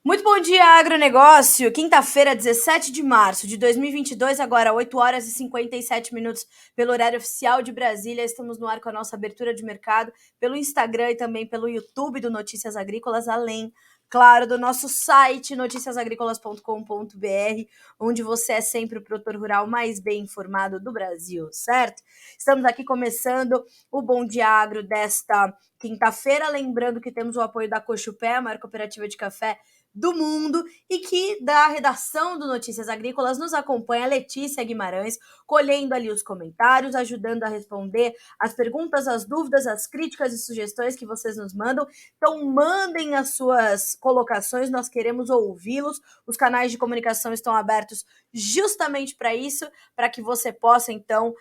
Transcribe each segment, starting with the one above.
Muito bom dia, agronegócio. Quinta-feira, 17 de março de 2022, agora 8 horas e 57 minutos pelo horário oficial de Brasília. Estamos no ar com a nossa abertura de mercado pelo Instagram e também pelo YouTube do Notícias Agrícolas, além, claro, do nosso site noticiasagricolas.com.br, onde você é sempre o produtor rural mais bem informado do Brasil, certo? Estamos aqui começando o Bom Dia Agro desta quinta-feira, lembrando que temos o apoio da Cochupé, a maior cooperativa de café do mundo, e que da redação do Notícias Agrícolas nos acompanha a Letícia Guimarães, colhendo ali os comentários, ajudando a responder as perguntas, as dúvidas, as críticas e sugestões que vocês nos mandam. Então mandem as suas colocações, nós queremos ouvi-los. Os canais de comunicação estão abertos justamente para isso, para que você possa então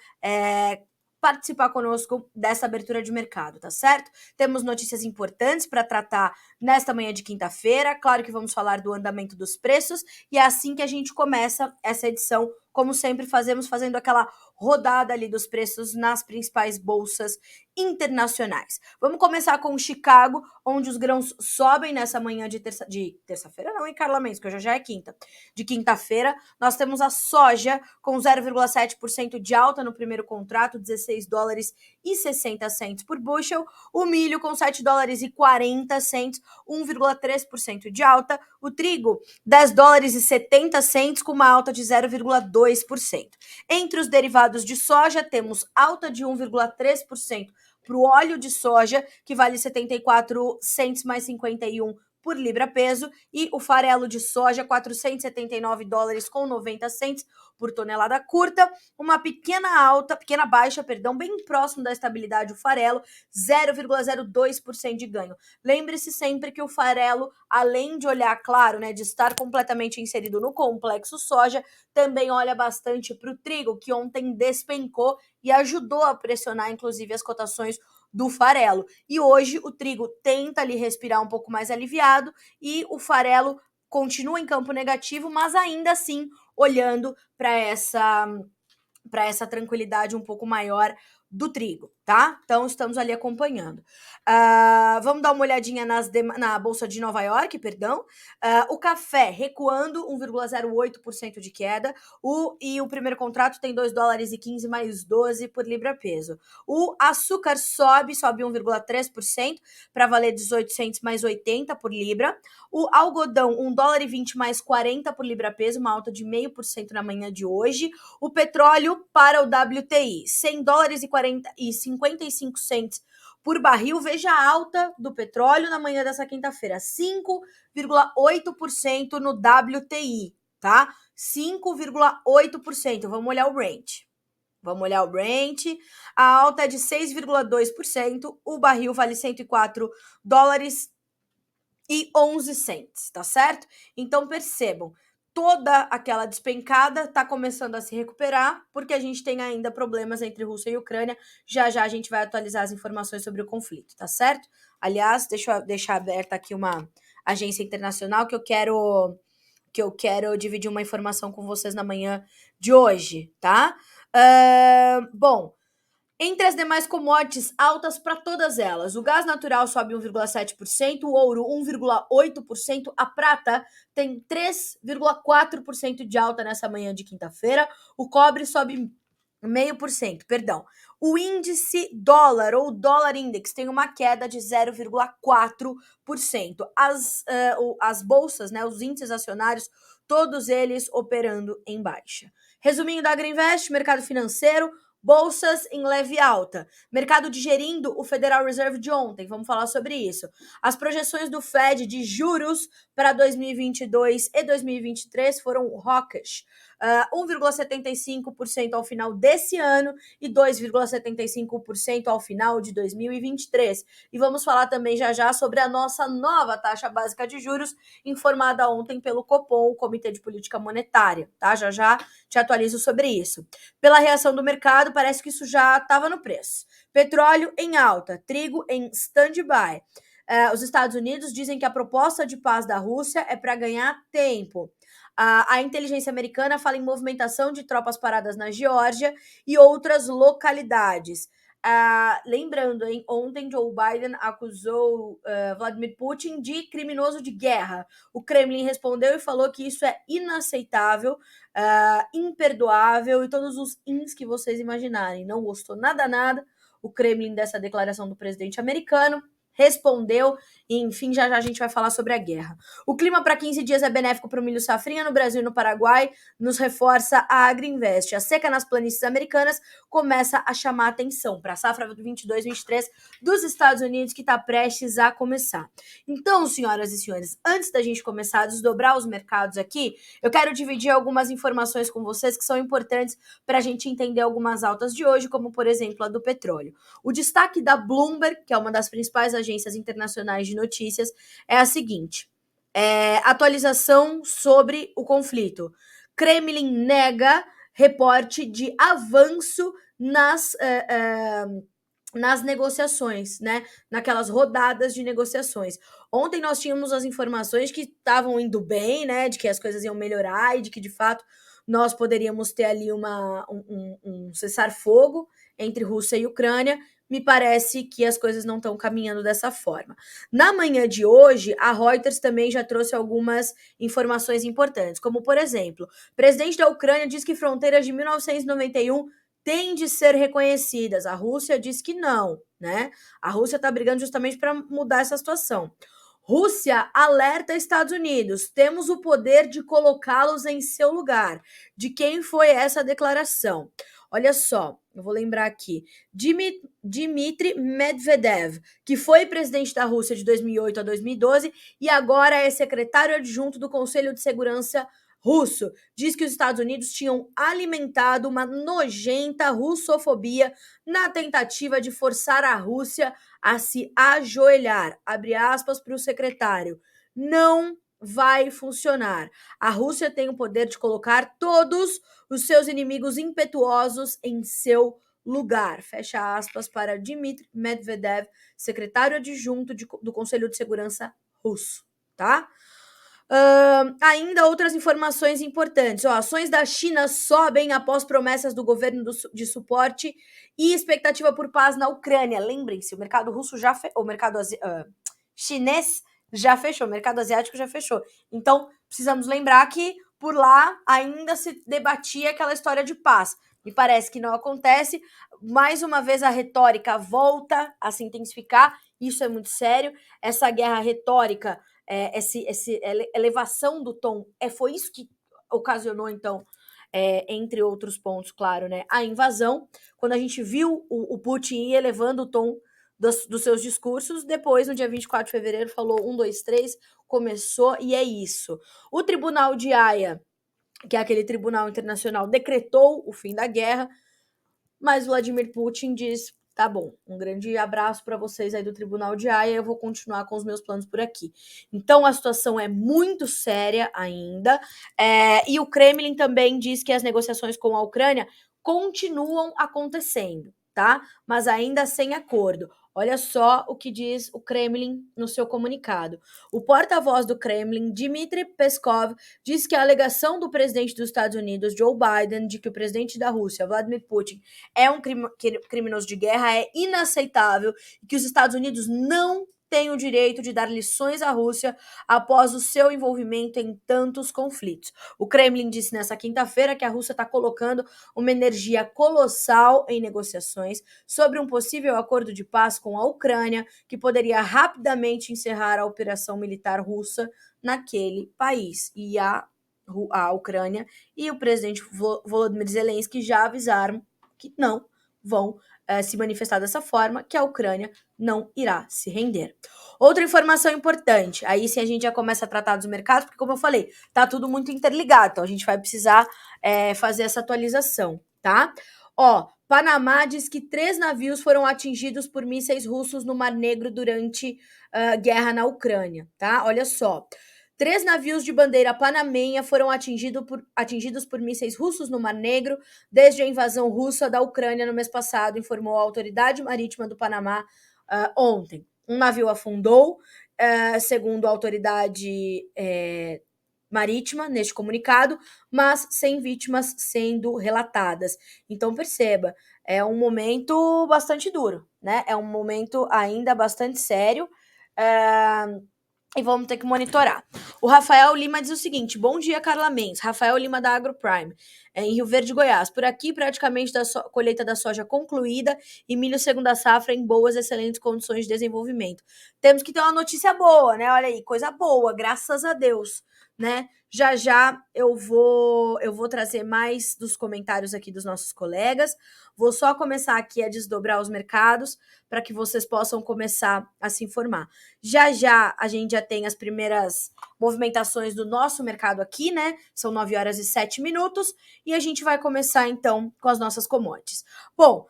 participar conosco dessa abertura de mercado, tá certo? Temos notícias importantes para tratar nesta manhã de quinta-feira. Claro que vamos falar do andamento dos preços e é assim que a gente começa essa edição, como sempre fazemos, fazendo aquela rodada ali dos preços nas principais bolsas internacionais. Vamos começar com Chicago, onde os grãos sobem nessa manhã de terça-feira não, hein, Carla Mendes, que hoje já é quinta. De quinta-feira, nós temos a soja com 0,7% de alta no primeiro contrato, 16 dólares e 60 cents por bushel. O milho com 7 dólares e 40 cents, 1,3% de alta. O trigo, 10 dólares e 70 cents, com uma alta de 0,2%. Entre os derivados de soja, temos alta de 1,3% para o óleo de soja, que vale 74 cents mais 51 por libra-peso, e o farelo de soja, 479 dólares com 90 cents por tonelada curta, uma pequena baixa, bem próximo da estabilidade o farelo, 0,02% de ganho. Lembre-se sempre que o farelo, além de olhar, claro, né, de estar completamente inserido no complexo soja, também olha bastante para o trigo, que ontem despencou e ajudou a pressionar, inclusive, as cotações do farelo. E hoje o trigo tenta ali respirar um pouco mais aliviado e o farelo continua em campo negativo, mas ainda assim olhando para essa tranquilidade um pouco maior do trigo, tá? Então, estamos ali acompanhando. Vamos dar uma olhadinha na Bolsa de Nova York, perdão. O café recuando 1,08% de queda. E o primeiro contrato tem 2 dólares e 15 mais 12 por libra-peso. O açúcar sobe 1,3% para valer 18 cents mais 80 por libra. O algodão, 1 dólar e 20 mais 40 por libra-peso, uma alta de 0,5% na manhã de hoje. O petróleo para o WTI, 100 dólares e 55 cents por barril. Veja a alta do petróleo na manhã dessa quinta-feira, 5,8% no WTI, tá? 5,8%. Vamos olhar o Brent. A alta é de 6,2%. O barril vale 104 dólares e 11 cents, tá certo? Então percebam, toda aquela despencada está começando a se recuperar, porque a gente tem ainda problemas entre Rússia e Ucrânia. Já já a gente vai atualizar as informações sobre o conflito, tá certo? Aliás, deixa eu deixar aberta aqui uma agência internacional que eu quero dividir uma informação com vocês na manhã de hoje, tá? Bom, entre as demais commodities, altas para todas elas. O gás natural sobe 1,7%, o ouro 1,8%, a prata tem 3,4% de alta nessa manhã de quinta-feira, o cobre sobe 0,5%, perdão. O índice dólar, ou dólar index, tem uma queda de 0,4%. As bolsas, né, os índices acionários, todos eles operando em baixa. Resuminho da Agrinvest, mercado financeiro, bolsas em leve alta. Mercado digerindo o Federal Reserve de ontem. Vamos falar sobre isso. As projeções do Fed de juros para 2022 e 2023 foram hawkish. 1,75% ao final desse ano e 2,75% ao final de 2023. E vamos falar também já já sobre a nossa nova taxa básica de juros, informada ontem pelo Copom, o Comitê de Política Monetária, tá? Já já te atualizo sobre isso. Pela reação do mercado, parece que isso já estava no preço. Petróleo em alta, trigo em stand-by. Os Estados Unidos dizem que a proposta de paz da Rússia é para ganhar tempo. A inteligência americana fala em movimentação de tropas paradas na Geórgia e outras localidades. lembrando, hein, ontem Joe Biden acusou Vladimir Putin de criminoso de guerra. O Kremlin respondeu e falou que isso é inaceitável, imperdoável e todos os ins que vocês imaginarem. Não gostou nada o Kremlin dessa declaração do presidente americano. Respondeu, e enfim, já a gente vai falar sobre a guerra. O clima para 15 dias é benéfico para o milho safrinha no Brasil e no Paraguai, nos reforça a Agriinvest. A seca nas planícies americanas começa a chamar a atenção para a safra 22-23 dos Estados Unidos, que está prestes a começar. Então, senhoras e senhores, antes da gente começar a desdobrar os mercados aqui, eu quero dividir algumas informações com vocês que são importantes para a gente entender algumas altas de hoje, como, por exemplo, a do petróleo. O destaque da Bloomberg, que é uma das principais agências internacionais de notícias, é a seguinte: atualização sobre o conflito. Kremlin nega reporte de avanço nas negociações, né? Naquelas rodadas de negociações. Ontem nós tínhamos as informações que estavam indo bem, né? De que as coisas iam melhorar e de que, de fato, nós poderíamos ter ali um cessar-fogo entre Rússia e Ucrânia. Me parece que as coisas não estão caminhando dessa forma. Na manhã de hoje, a Reuters também já trouxe algumas informações importantes, como, por exemplo, o presidente da Ucrânia diz que fronteiras de 1991 têm de ser reconhecidas. A Rússia diz que não, né? A Rússia está brigando justamente para mudar essa situação. Rússia alerta Estados Unidos: temos o poder de colocá-los em seu lugar. De quem foi essa declaração? Olha só, eu vou lembrar aqui. Dmitry Medvedev, que foi presidente da Rússia de 2008 a 2012 e agora é secretário adjunto do Conselho de Segurança russo, diz que os Estados Unidos tinham alimentado uma nojenta russofobia na tentativa de forçar a Rússia a se ajoelhar. Abre aspas para o secretário. Não vai funcionar. A Rússia tem o poder de colocar todos os seus inimigos impetuosos em seu lugar. Fecha aspas para Dmitry Medvedev, secretário adjunto do Conselho de Segurança russo, tá? Ainda outras informações importantes. Ações da China sobem após promessas do governo de suporte e expectativa por paz na Ucrânia. Lembrem-se, o mercado russo o mercado chinês já fechou, o mercado asiático já fechou. Então, precisamos lembrar que por lá ainda se debatia aquela história de paz. Me parece que não acontece. Mais uma vez a retórica volta a se intensificar. Isso é muito sério. Essa guerra retórica, essa elevação do tom, foi isso que ocasionou, então, entre outros pontos, claro, né, a invasão. Quando a gente viu o Putin ir elevando o tom dos seus discursos, depois, no dia 24 de fevereiro, falou 1, 2, 3, começou, e é isso. O Tribunal de Haia, que é aquele tribunal internacional, decretou o fim da guerra, mas Vladimir Putin diz: tá bom, um grande abraço para vocês aí do Tribunal de Haia, eu vou continuar com os meus planos por aqui. Então a situação é muito séria ainda, e o Kremlin também diz que as negociações com a Ucrânia continuam acontecendo, tá? Mas ainda sem acordo. Olha só o que diz o Kremlin no seu comunicado. O porta-voz do Kremlin, Dmitry Peskov, diz que a alegação do presidente dos Estados Unidos, Joe Biden, de que o presidente da Rússia, Vladimir Putin, é um criminoso de guerra é inaceitável e que os Estados Unidos não têm o direito de dar lições à Rússia após o seu envolvimento em tantos conflitos. O Kremlin disse nessa quinta-feira que a Rússia está colocando uma energia colossal em negociações sobre um possível acordo de paz com a Ucrânia, que poderia rapidamente encerrar a operação militar russa naquele país. E a Ucrânia e o presidente Volodymyr Zelensky já avisaram que não vão se manifestar dessa forma, que a Ucrânia não irá se render. Outra informação importante, aí sim a gente já começa a tratar dos mercados, porque como eu falei, tá tudo muito interligado, então a gente vai precisar fazer essa atualização, tá? Panamá diz que 3 navios foram atingidos por mísseis russos no Mar Negro durante guerra na Ucrânia, tá? Olha só. 3 navios de bandeira panamenha foram atingidos por mísseis russos no Mar Negro desde a invasão russa da Ucrânia no mês passado, informou a Autoridade Marítima do Panamá ontem. Um navio afundou, segundo a autoridade marítima, neste comunicado, mas sem vítimas sendo relatadas. Então, perceba, é um momento bastante duro, né? É um momento ainda bastante sério. E vamos ter que monitorar. O Rafael Lima diz o seguinte: bom dia, Carla Mendes. Rafael Lima da AgroPrime, em Rio Verde, Goiás. Por aqui, praticamente colheita da soja concluída e milho segunda safra em boas, excelentes condições de desenvolvimento. Temos que ter uma notícia boa, né? Olha aí, coisa boa, graças a Deus, né? Já já eu vou trazer mais dos comentários aqui dos nossos colegas. Vou só começar aqui a desdobrar os mercados para que vocês possam começar a se informar. Já já a gente já tem as primeiras movimentações do nosso mercado aqui, né? São 9 horas e 7 minutos e a gente vai começar então com as nossas commodities. Bom,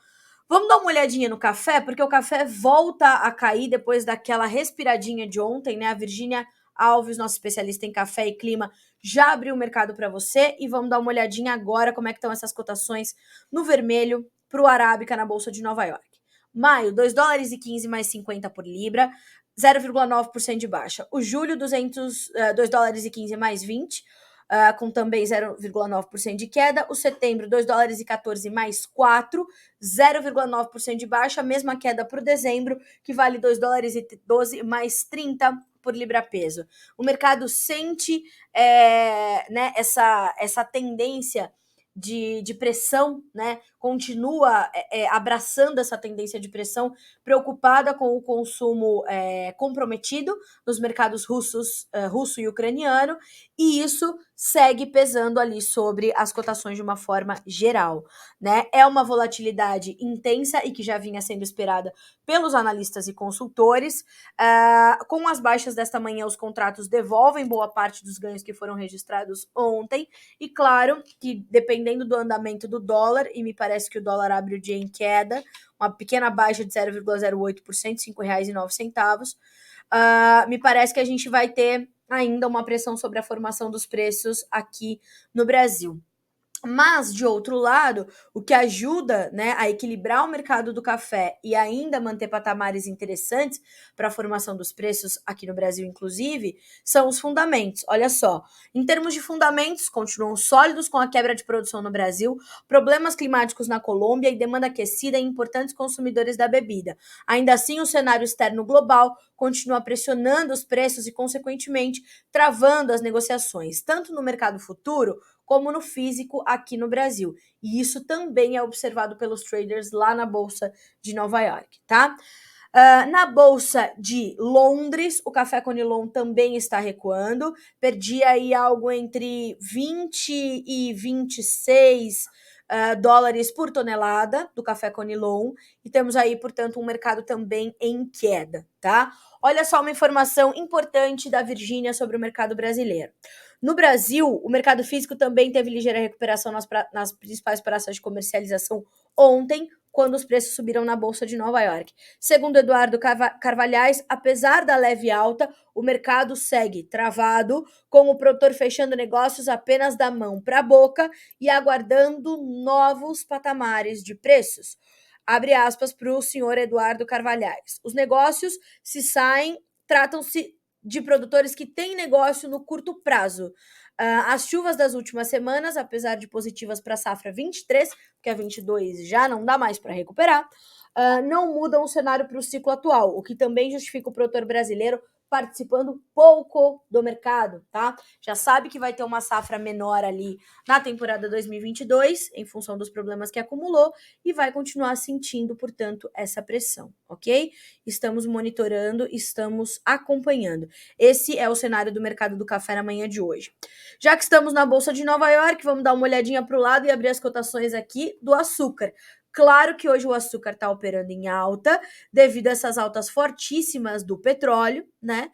vamos dar uma olhadinha no café, porque o café volta a cair depois daquela respiradinha de ontem, né? A Virgínia Alves, nossa especialista em café e clima, já abriu o mercado para você e vamos dar uma olhadinha agora como é que estão essas cotações no vermelho para o Arábica na Bolsa de Nova York. Maio, 2 dólares e 15 mais 50 por libra, 0,9% de baixa. O julho, 2 dólares e 15 mais 20, com também 0,9% de queda. O setembro, 2 dólares e 14 mais 4, 0,9% de baixa. A mesma queda para o dezembro, que vale 2 dólares e 12 mais 30 por libra-peso. O mercado sente né, essa tendência de pressão, né? Continua abraçando essa tendência de pressão, preocupada com o consumo comprometido nos mercados russo e ucraniano, e isso segue pesando ali sobre as cotações de uma forma geral, né? É uma volatilidade intensa e que já vinha sendo esperada pelos analistas e consultores. Com as baixas desta manhã, os contratos devolvem boa parte dos ganhos que foram registrados ontem, e claro que dependendo do andamento do dólar, e me parece que o dólar abre o dia em queda, uma pequena baixa de 0,08%, R$ 5,09, me parece que a gente vai ter ainda uma pressão sobre a formação dos preços aqui no Brasil. Mas, de outro lado, o que ajuda, né, a equilibrar o mercado do café e ainda manter patamares interessantes para a formação dos preços aqui no Brasil, inclusive, são os fundamentos. Olha só, em termos de fundamentos, continuam sólidos com a quebra de produção no Brasil, problemas climáticos na Colômbia e demanda aquecida em importantes consumidores da bebida. Ainda assim, o cenário externo global continua pressionando os preços e, consequentemente, travando as negociações, tanto no mercado futuro como no físico aqui no Brasil. E isso também é observado pelos traders lá na Bolsa de Nova York, tá? Na Bolsa de Londres, o café Conilon também está recuando, perdia aí algo entre 20 e 26 dólares por tonelada do café Conilon, e temos aí, portanto, um mercado também em queda, tá? Olha só uma informação importante da Virgínia sobre o mercado brasileiro. No Brasil, o mercado físico também teve ligeira recuperação nas principais praças de comercialização ontem, quando os preços subiram na Bolsa de Nova York. Segundo Eduardo Carvalhais, apesar da leve alta, o mercado segue travado, com o produtor fechando negócios apenas da mão para a boca e aguardando novos patamares de preços. Abre aspas para o senhor Eduardo Carvalhais. Os negócios se saem, tratam-se de produtores que têm negócio no curto prazo. As chuvas das últimas semanas, apesar de positivas para a safra 23, porque a 22 já não dá mais para recuperar, não mudam o cenário para o ciclo atual, o que também justifica o produtor brasileiro participando pouco do mercado, tá? Já sabe que vai ter uma safra menor ali na temporada 2022, em função dos problemas que acumulou, e vai continuar sentindo, portanto, essa pressão, ok? Estamos monitorando, estamos acompanhando. Esse é o cenário do mercado do café na manhã de hoje. Já que estamos na Bolsa de Nova York, vamos dar uma olhadinha para o lado e abrir as cotações aqui do açúcar. Claro que hoje o açúcar está operando em alta, devido a essas altas fortíssimas do petróleo, né?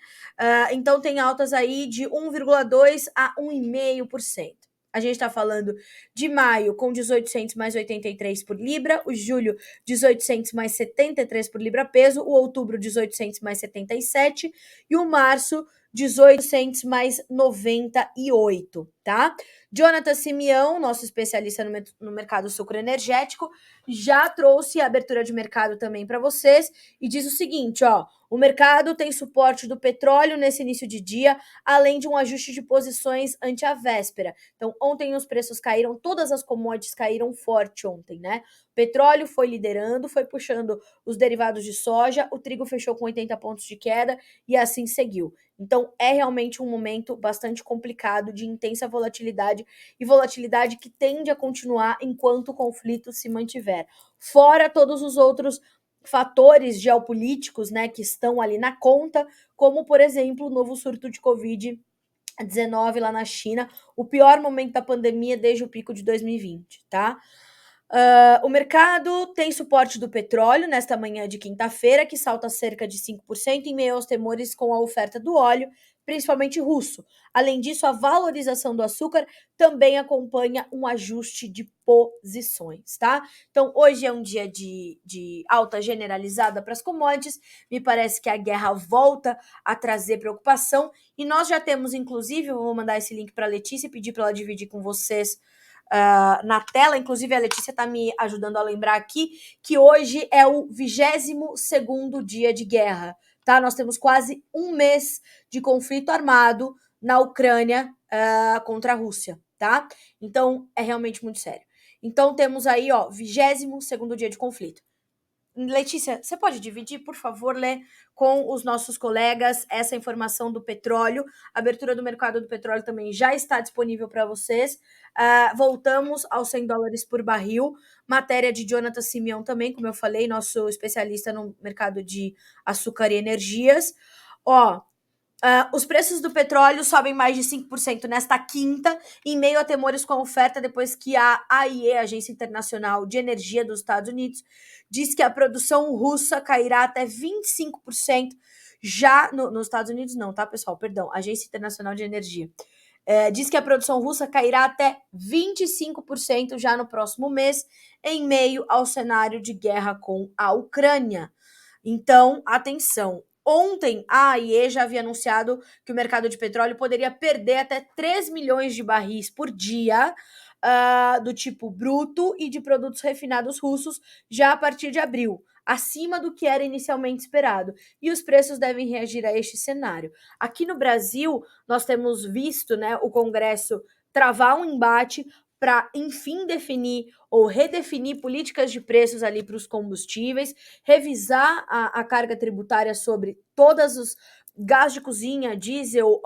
Então tem altas aí de 1,2% a 1,5%. A gente está falando de maio com 1800 mais 83 por libra, o julho 1800 mais 73 por libra peso, o outubro 1800 mais 77 e o março 1800 mais 98, tá? tá? Jonathan Simeão, nosso especialista no mercado sucroenergético, já trouxe a abertura de mercado também para vocês e diz o seguinte, ó, o mercado tem suporte do petróleo nesse início de dia, além de um ajuste de posições ante a véspera. Então, ontem os preços caíram, todas as commodities caíram forte ontem, né? Petróleo foi liderando, foi puxando os derivados de soja, o trigo fechou com 80 pontos de queda e assim seguiu. Então, é realmente um momento bastante complicado de intensa volatilidade e volatilidade que tende a continuar enquanto o conflito se mantiver. Fora todos os outros fatores geopolíticos, né, que estão ali na conta, como, por exemplo, o novo surto de Covid-19 lá na China, o pior momento da pandemia desde o pico de 2020, tá? O mercado tem suporte do petróleo nesta manhã de quinta-feira, que salta cerca de 5% em meio aos temores com a oferta do óleo, principalmente russo. Além disso, a valorização do açúcar também acompanha um ajuste de posições, tá? Então, hoje é um dia de alta generalizada para as commodities. Me parece que a guerra volta a trazer preocupação e nós já temos, inclusive, eu vou mandar esse link para a Letícia e pedir para ela dividir com vocês na tela, inclusive a Letícia está me ajudando a lembrar aqui que hoje é o 22º dia de guerra, tá? Nós temos quase um mês de conflito armado na Ucrânia contra a Rússia, tá? Então, é realmente muito sério. Então, temos aí, ó, 22º dia de conflito. Letícia, você pode dividir, por favor, ler com os nossos colegas essa informação do petróleo. A abertura do mercado do petróleo também já está disponível para vocês. Voltamos aos $100 por barril. Matéria de Jonathan Simeão também, como eu falei, nosso especialista no mercado de açúcar e energias. Ó, os preços do petróleo sobem mais de 5% nesta quinta, em meio a temores com a oferta, depois que a AIE, Agência Internacional de Energia dos Estados Unidos, diz que a produção russa cairá até 25% já nos Estados Unidos, não, tá, pessoal? Perdão, Agência Internacional de Energia. Diz que a produção russa cairá até 25% já no próximo mês, em meio ao cenário de guerra com a Ucrânia. Então, atenção. Ontem, a AIE já havia anunciado que o mercado de petróleo poderia perder até 3 milhões de barris por dia do tipo bruto e de produtos refinados russos já a partir de abril, acima do que era inicialmente esperado. E os preços devem reagir a este cenário. Aqui no Brasil, nós temos visto, né, o Congresso travar um embate para, enfim, definir ou redefinir políticas de preços ali para os combustíveis, revisar a carga tributária sobre todos os gás de cozinha, diesel,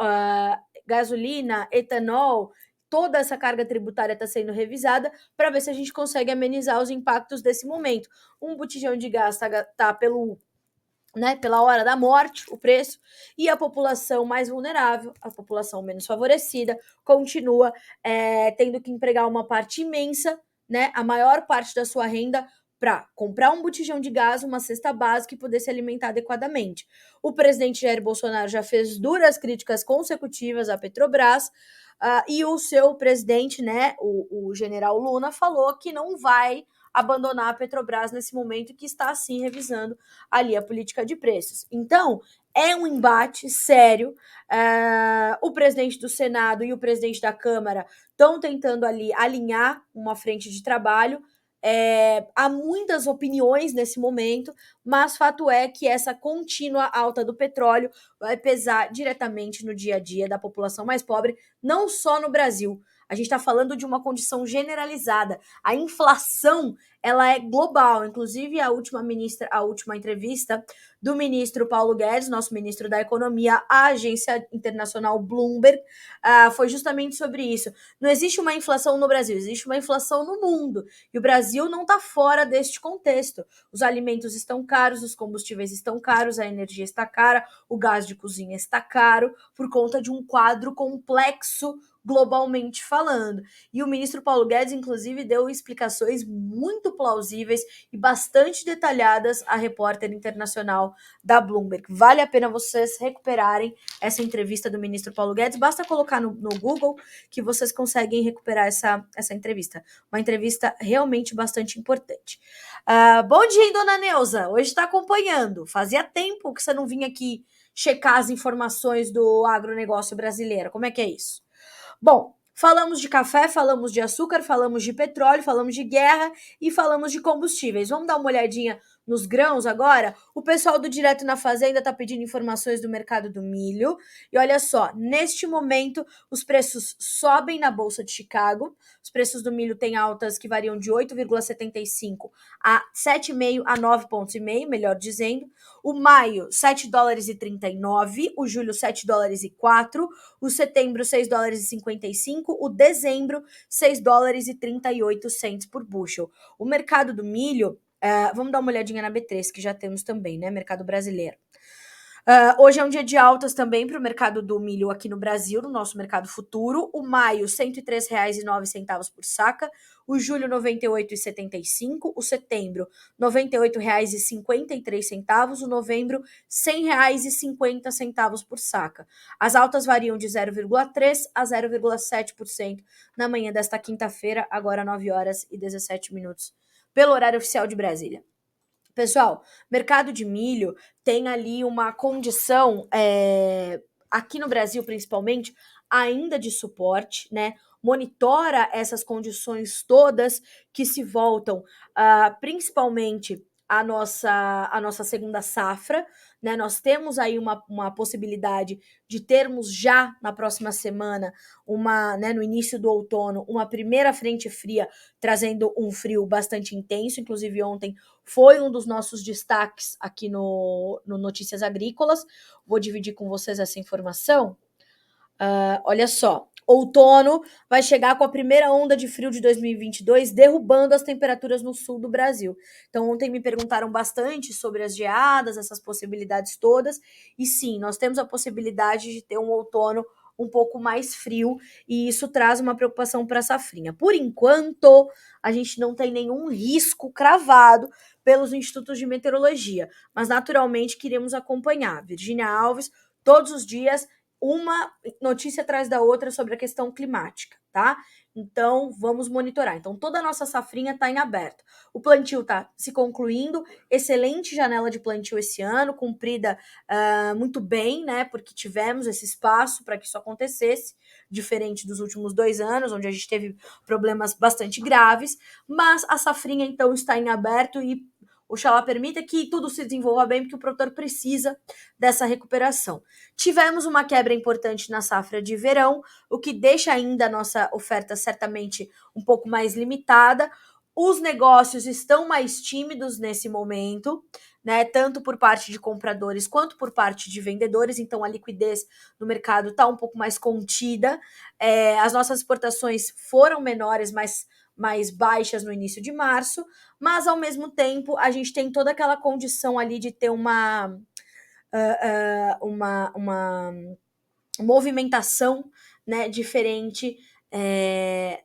gasolina, etanol, toda essa carga tributária está sendo revisada para ver se a gente consegue amenizar os impactos desse momento. Um botijão de gás está pela hora da morte, o preço, e a população mais vulnerável, a população menos favorecida, continua tendo que empregar uma parte imensa, né, a maior parte da sua renda para comprar um botijão de gás, uma cesta básica e poder se alimentar adequadamente. O presidente Jair Bolsonaro já fez duras críticas consecutivas à Petrobras, e o seu presidente, né, o general Luna, falou que não vai abandonar a Petrobras nesse momento e que está, sim, revisando ali a política de preços. Então, é um embate sério. O presidente do Senado e o presidente da Câmara estão tentando ali alinhar uma frente de trabalho. Há muitas opiniões nesse momento, mas fato é que essa contínua alta do petróleo vai pesar diretamente no dia a dia da população mais pobre, não só no Brasil. A gente está falando de uma condição generalizada. A inflação, ela é global. Inclusive, a última entrevista do ministro Paulo Guedes, nosso ministro da Economia, à agência internacional Bloomberg, foi justamente sobre isso. Não existe uma inflação no Brasil, existe uma inflação no mundo. E o Brasil não está fora deste contexto. Os alimentos estão caros, os combustíveis estão caros, a energia está cara, o gás de cozinha está caro, por conta de um quadro complexo globalmente falando. E o ministro Paulo Guedes, inclusive, deu explicações muito plausíveis e bastante detalhadas à repórter internacional da Bloomberg. Vale a pena vocês recuperarem essa entrevista do ministro Paulo Guedes. Basta colocar no Google que vocês conseguem recuperar essa entrevista. Uma entrevista realmente bastante importante. Bom dia, hein, dona Neuza? Hoje está acompanhando. Fazia tempo que você não vinha aqui checar as informações do agronegócio brasileiro. Como é que é isso? Bom, Falamos de café, falamos de açúcar, falamos de petróleo, falamos de guerra e falamos de combustíveis. Vamos dar uma olhadinha nos grãos agora? O pessoal do Direto na Fazenda está pedindo informações do mercado do milho. E olha só, neste momento, os preços sobem na Bolsa de Chicago. Os preços do milho têm altas que variam de 8,75 a 7,5 a 9,5 pontos, melhor dizendo. O maio, 7 dólares e 39, o julho, 7 dólares e 4, o setembro, 6 dólares e 55, o dezembro, 6 dólares e 38 cents por bushel. O mercado do milho, vamos dar uma olhadinha na B3, que já temos também, né? Mercado brasileiro. Hoje é um dia de altas também para o mercado do milho aqui no Brasil, no nosso mercado futuro. O maio, R$ 103,09 por saca. O julho, R$ 98,75. O setembro, R$ 98,53. O novembro, R$ 100,50 por saca. As altas variam de 0,3% a 0,7% na manhã desta quinta-feira, agora 9 horas e 17 minutos, pelo horário oficial de Brasília. Pessoal, mercado de milho tem ali uma condição, aqui no Brasil principalmente, ainda de suporte, né? Monitora essas condições todas que se voltam principalmente a nossa segunda safra, né? Nós temos aí uma possibilidade de termos já na próxima semana, né, no início do outono, uma primeira frente fria trazendo um frio bastante intenso. Inclusive ontem foi um dos nossos destaques aqui no Notícias Agrícolas. Vou dividir com vocês essa informação. Olha só, outono vai chegar com a primeira onda de frio de 2022, derrubando as temperaturas no sul do Brasil. Então, ontem me perguntaram bastante sobre as geadas, essas possibilidades todas, e sim, nós temos a possibilidade de ter um outono um pouco mais frio, e isso traz uma preocupação para a safrinha. Por enquanto, a gente não tem nenhum risco cravado pelos institutos de meteorologia, mas naturalmente queremos acompanhar. Virgínia Alves, todos os dias, uma notícia atrás da outra sobre a questão climática, tá? Então, vamos monitorar. Então, toda a nossa safrinha está em aberto. O plantio está se concluindo, excelente janela de plantio esse ano, cumprida muito bem, né? Porque tivemos esse espaço para que isso acontecesse, diferente dos últimos 2 anos, onde a gente teve problemas bastante graves. Mas a safrinha, então, está em aberto e Oxalá permita que tudo se desenvolva bem, porque o produtor precisa dessa recuperação. Tivemos uma quebra importante na safra de verão, o que deixa ainda a nossa oferta certamente um pouco mais limitada. Os negócios estão mais tímidos nesse momento, né? Tanto por parte de compradores quanto por parte de vendedores, então a liquidez no mercado está um pouco mais contida. As nossas exportações foram menores, mas mais baixas no início de março, mas ao mesmo tempo a gente tem toda aquela condição ali de ter uma movimentação, né, diferente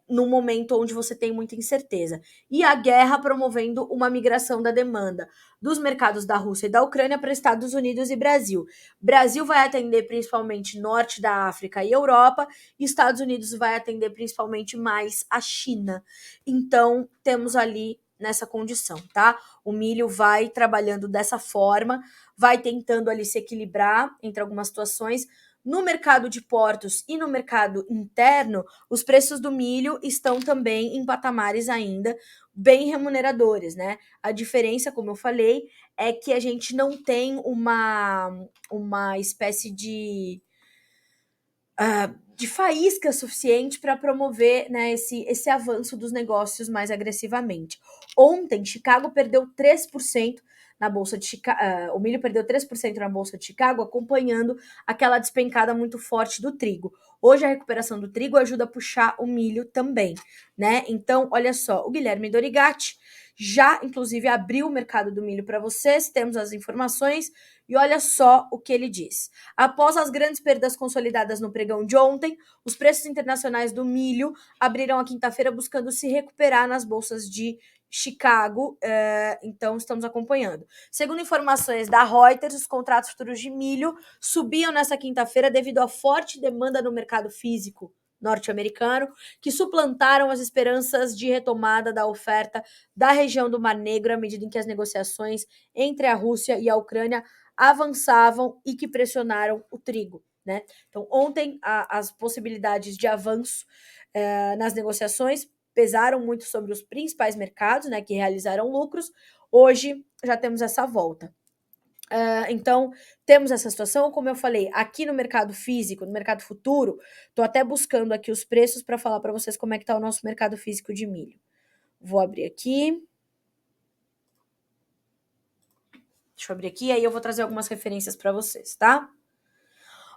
no momento onde você tem muita incerteza. E a guerra promovendo uma migração da demanda dos mercados da Rússia e da Ucrânia para Estados Unidos e Brasil. Brasil vai atender principalmente norte da África e Europa, e Estados Unidos vai atender principalmente mais a China. Então, temos ali nessa condição, tá? O milho vai trabalhando dessa forma, vai tentando ali se equilibrar entre algumas situações. No mercado de portos e no mercado interno, os preços do milho estão também em patamares ainda bem remuneradores, né? A diferença, como eu falei, é que a gente não tem uma espécie de faísca suficiente para promover, né, esse avanço dos negócios mais agressivamente. Ontem, Chicago perdeu 3% na Bolsa de Chicago, o milho perdeu 3% na Bolsa de Chicago, acompanhando aquela despencada muito forte do trigo. Hoje a recuperação do trigo ajuda a puxar o milho também, né? Então, olha só, o Guilherme Dorigatti já, inclusive, abriu o mercado do milho para vocês, temos as informações, e olha só o que ele diz. Após as grandes perdas consolidadas no pregão de ontem, os preços internacionais do milho abriram a quinta-feira buscando se recuperar nas bolsas de Chicago, então estamos acompanhando. Segundo informações da Reuters, os contratos futuros de milho subiam nessa quinta-feira devido à forte demanda no mercado físico norte-americano, que suplantaram as esperanças de retomada da oferta da região do Mar Negro à medida em que as negociações entre a Rússia e a Ucrânia avançavam e que pressionaram o trigo, né? Então, ontem as possibilidades de avanço nas negociações pesaram muito sobre os principais mercados, né, que realizaram lucros. Hoje já temos essa volta. Então, temos essa situação, como eu falei, aqui no mercado físico, no mercado futuro, estou até buscando aqui os preços para falar para vocês como é que está o nosso mercado físico de milho. Vou abrir aqui. Deixa eu abrir aqui, aí eu vou trazer algumas referências para vocês, tá?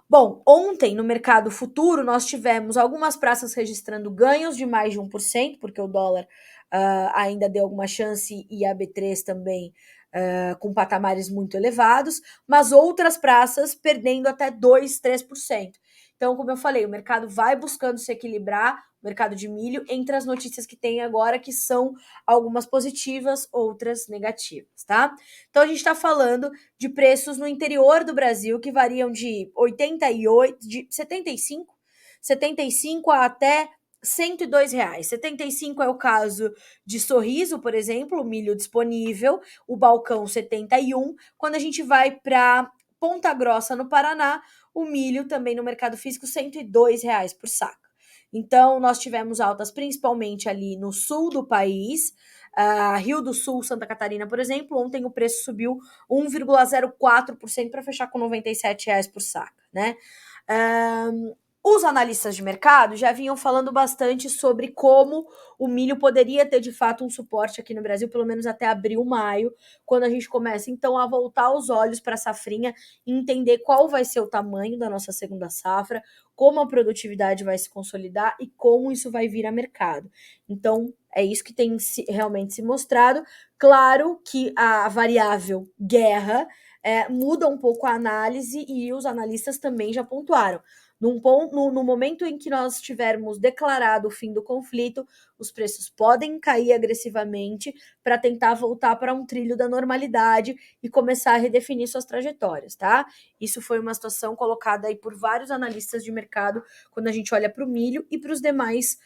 Bom, ontem no mercado futuro nós tivemos algumas praças registrando ganhos de mais de 1%, porque o dólar ainda deu alguma chance e a B3 também com patamares muito elevados, mas outras praças perdendo até 2%, 3%. Então, como eu falei, o mercado vai buscando se equilibrar, o mercado de milho, entre as notícias que tem agora, que são algumas positivas, outras negativas, tá? Então, a gente está falando de preços no interior do Brasil que variam de 88, de 75 a até R$ 102. 75 é o caso de Sorriso, por exemplo, o milho disponível, o balcão 71. Quando a gente vai para Ponta Grossa, no Paraná, o milho também no mercado físico, R$ 102 por saco. Então, nós tivemos altas principalmente ali no sul do país, Rio do Sul, Santa Catarina, por exemplo. Ontem o preço subiu 1,04% para fechar com R$ 97 por saco, né? Os analistas de mercado já vinham falando bastante sobre como o milho poderia ter de fato um suporte aqui no Brasil, pelo menos até abril, maio, quando a gente começa então a voltar os olhos para a safrinha e entender qual vai ser o tamanho da nossa segunda safra, como a produtividade vai se consolidar e como isso vai vir a mercado. Então, é isso que tem realmente se mostrado. Claro que a variável guerra muda um pouco a análise e os analistas também já pontuaram. No momento em que nós tivermos declarado o fim do conflito, os preços podem cair agressivamente para tentar voltar para um trilho da normalidade e começar a redefinir suas trajetórias, tá? Isso foi uma situação colocada aí por vários analistas de mercado quando a gente olha para o milho e para os demais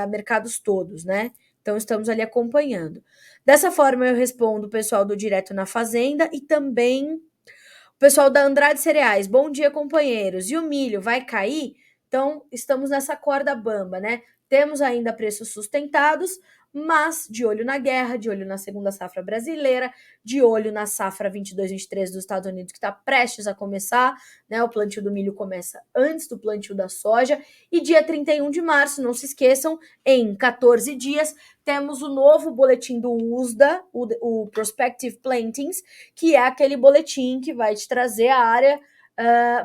mercados todos, né? Então, estamos ali acompanhando. Dessa forma, eu respondo o pessoal do Direto na Fazenda e também o pessoal da Andrade Cereais. Bom dia, companheiros. E o milho vai cair? Então, estamos nessa corda bamba, né? Temos ainda preços sustentados, mas de olho na guerra, de olho na segunda safra brasileira, de olho na safra 22-23 dos Estados Unidos, que está prestes a começar, né? O plantio do milho começa antes do plantio da soja. E dia 31 de março, não se esqueçam, em 14 dias, temos o novo boletim do USDA, o Prospective Plantings, que é aquele boletim que vai te trazer a área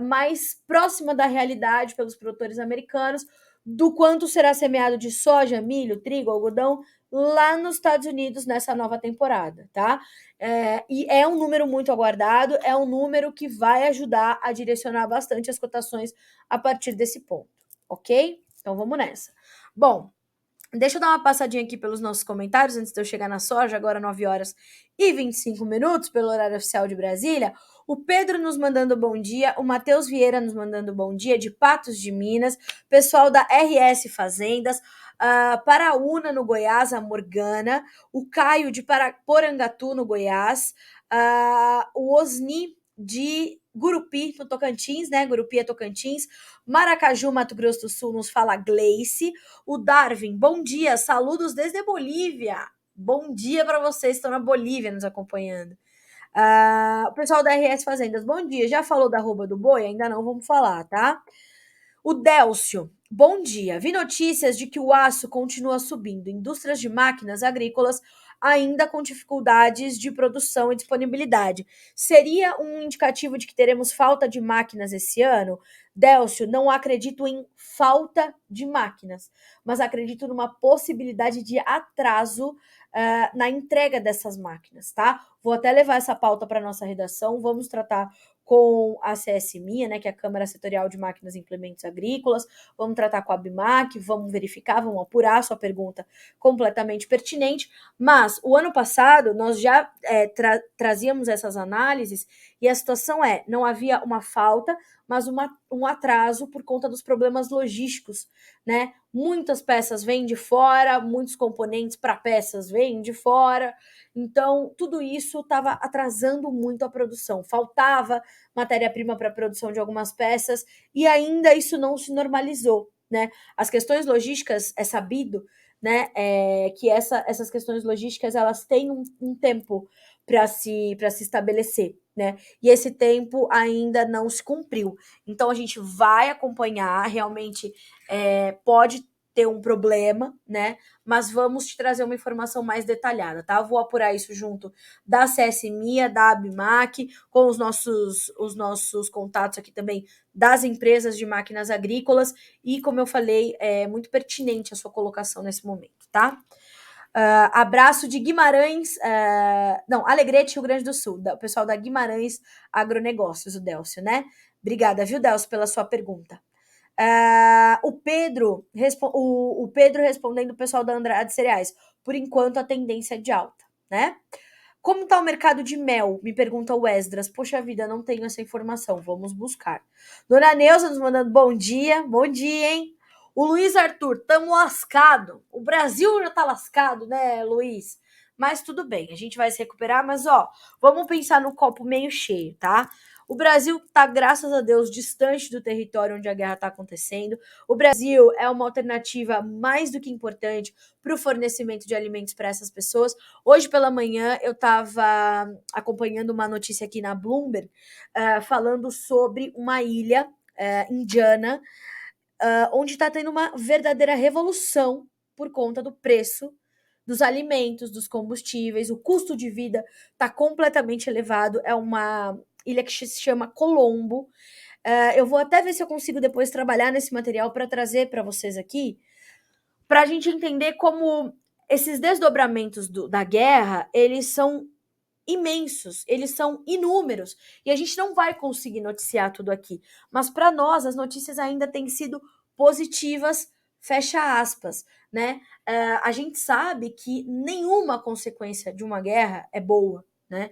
mais próxima da realidade pelos produtores americanos, do quanto será semeado de soja, milho, trigo, algodão, lá nos Estados Unidos nessa nova temporada, tá? E é um número muito aguardado, é um número que vai ajudar a direcionar bastante as cotações a partir desse ponto, ok? Então vamos nessa. Bom, deixa eu dar uma passadinha aqui pelos nossos comentários antes de eu chegar na soja, agora 9h25, pelo horário oficial de Brasília. O Pedro nos mandando bom dia, o Matheus Vieira nos mandando bom dia, de Patos de Minas, pessoal da RS Fazendas, Paraúna no Goiás, a Morgana, o Caio de Porangatu no Goiás, o Osni de Gurupi, no Tocantins, né? Gurupi é Tocantins. Maracaju, Mato Grosso do Sul, nos fala Gleice. O Darwin, bom dia, saludos desde Bolívia. Bom dia para vocês que estão na Bolívia nos acompanhando. O pessoal da RS Fazendas, bom dia. Já falou da arroba do boi? Ainda não, vamos falar, tá? O Délcio, bom dia. Vi notícias de que o aço continua subindo. Indústrias de máquinas agrícolas ainda com dificuldades de produção e disponibilidade. Seria um indicativo de que teremos falta de máquinas esse ano? Délcio, não acredito em falta de máquinas, mas acredito numa possibilidade de atraso na entrega dessas máquinas, tá? Vou até levar essa pauta para nossa redação, vamos tratar com a CSMIA, né, que é a Câmara Setorial de Máquinas e Implementos Agrícolas, vamos tratar com a BIMAC, vamos verificar, vamos apurar sua pergunta completamente pertinente, mas o ano passado nós já trazíamos essas análises E a situação não havia uma falta, mas um atraso por conta dos problemas logísticos, né? Muitas peças vêm de fora, muitos componentes para peças vêm de fora, então tudo isso estava atrasando muito a produção. Faltava matéria-prima para a produção de algumas peças e ainda isso não se normalizou, né? As questões logísticas, é sabido, né, que essas questões logísticas elas têm um tempo para se estabelecer, né? E esse tempo ainda não se cumpriu. Então a gente vai acompanhar, realmente pode ter um problema, né? Mas vamos te trazer uma informação mais detalhada, tá? Eu vou apurar isso junto da CSMIA, da ABMAC, com os nossos contatos aqui também das empresas de máquinas agrícolas e, como eu falei, é muito pertinente a sua colocação nesse momento, tá? Abraço de Guimarães, Alegrete, Rio Grande do Sul, o pessoal da Guimarães Agronegócios, o Délcio, né? Obrigada, viu, Délcio, pela sua pergunta. O Pedro respondendo o pessoal da Andrade Cereais. Por enquanto, a tendência é de alta, né? Como está o mercado de mel? Me pergunta o Esdras. Poxa vida, não tenho essa informação. Vamos buscar. Dona Neuza nos mandando bom dia. Bom dia, hein? O Luiz Arthur, tamo lascado. O Brasil já tá lascado, né, Luiz? Mas tudo bem, a gente vai se recuperar. Mas, vamos pensar no copo meio cheio, tá? O Brasil está, graças a Deus, distante do território onde a guerra está acontecendo. O Brasil é uma alternativa mais do que importante para o fornecimento de alimentos para essas pessoas. Hoje pela manhã eu estava acompanhando uma notícia aqui na Bloomberg falando sobre uma ilha indiana onde está tendo uma verdadeira revolução por conta do preço dos alimentos, dos combustíveis, o custo de vida está completamente elevado. É uma ilha que se chama Colombo. Eu vou até ver se eu consigo depois trabalhar nesse material para trazer para vocês aqui, para a gente entender como esses desdobramentos da guerra, eles são imensos, eles são inúmeros, e a gente não vai conseguir noticiar tudo aqui. Mas para nós, as notícias ainda têm sido positivas, fecha aspas, né? A gente sabe que nenhuma consequência de uma guerra é boa, né?